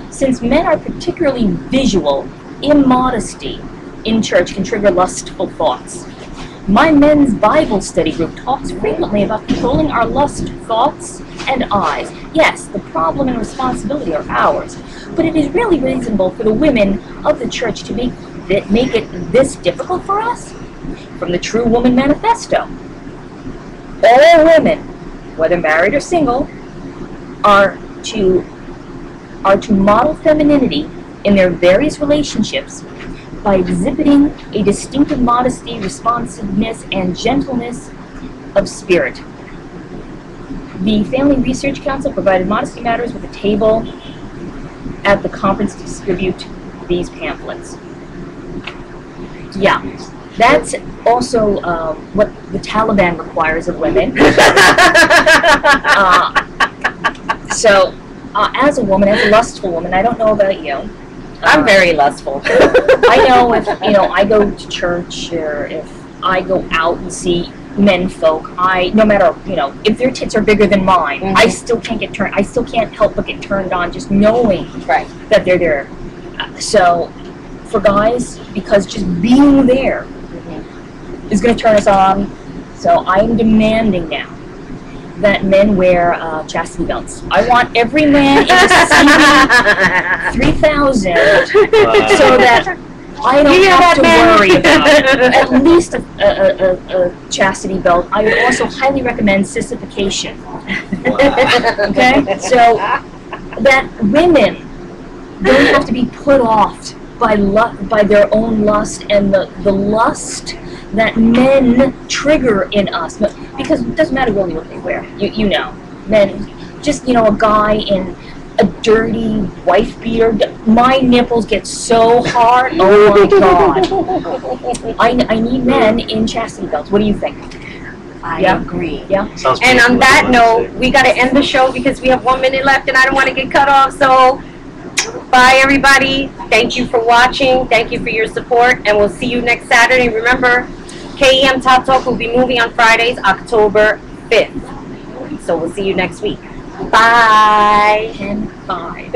Since men are particularly visual, immodesty in church can trigger lustful thoughts. My men's Bible study group talks frequently about controlling our lust thoughts and eyes. Yes, the problem and responsibility are ours, but it is really reasonable for the women of the church to make it this difficult for us? From the True Woman Manifesto. All women, whether married or single, are to model femininity in their various relationships by exhibiting a distinctive modesty, responsiveness, and gentleness of spirit. The Family Research Council provided Modesty Matters with a table at the conference to distribute these pamphlets. Yeah, that's also what the Taliban requires of women. As a woman, as a lustful woman, I don't know about you. I'm very lustful. I know if I go to church or if I go out and see men folk, no matter if their tits are bigger than mine, mm-hmm. I still can't get turned. I still can't help but get turned on just knowing right. that they're there. So for guys, because just being there mm-hmm. is going to turn us on. So I'm demanding now that men wear chastity belts. I want every man in the CD 3000 so that I don't have to worry about at least a chastity belt. I would also highly recommend sissification. Okay? So that women don't have to be put off by their own lust and the lust that men trigger in us. Because it doesn't matter really what they wear. You know. Men, just, a guy in a dirty wife beater. My nipples get so hard. Oh my God. I need men in chastity belts. What do you think? I agree. Yeah. Sounds and on cool. that note, we got to end the show because we have 1 minute left and I don't want to get cut off. So, bye everybody. Thank you for watching. Thank you for your support. And we'll see you next Saturday. Remember, KEM Top Talk will be moving on Fridays, October 5th. So we'll see you next week. Bye. 10-5.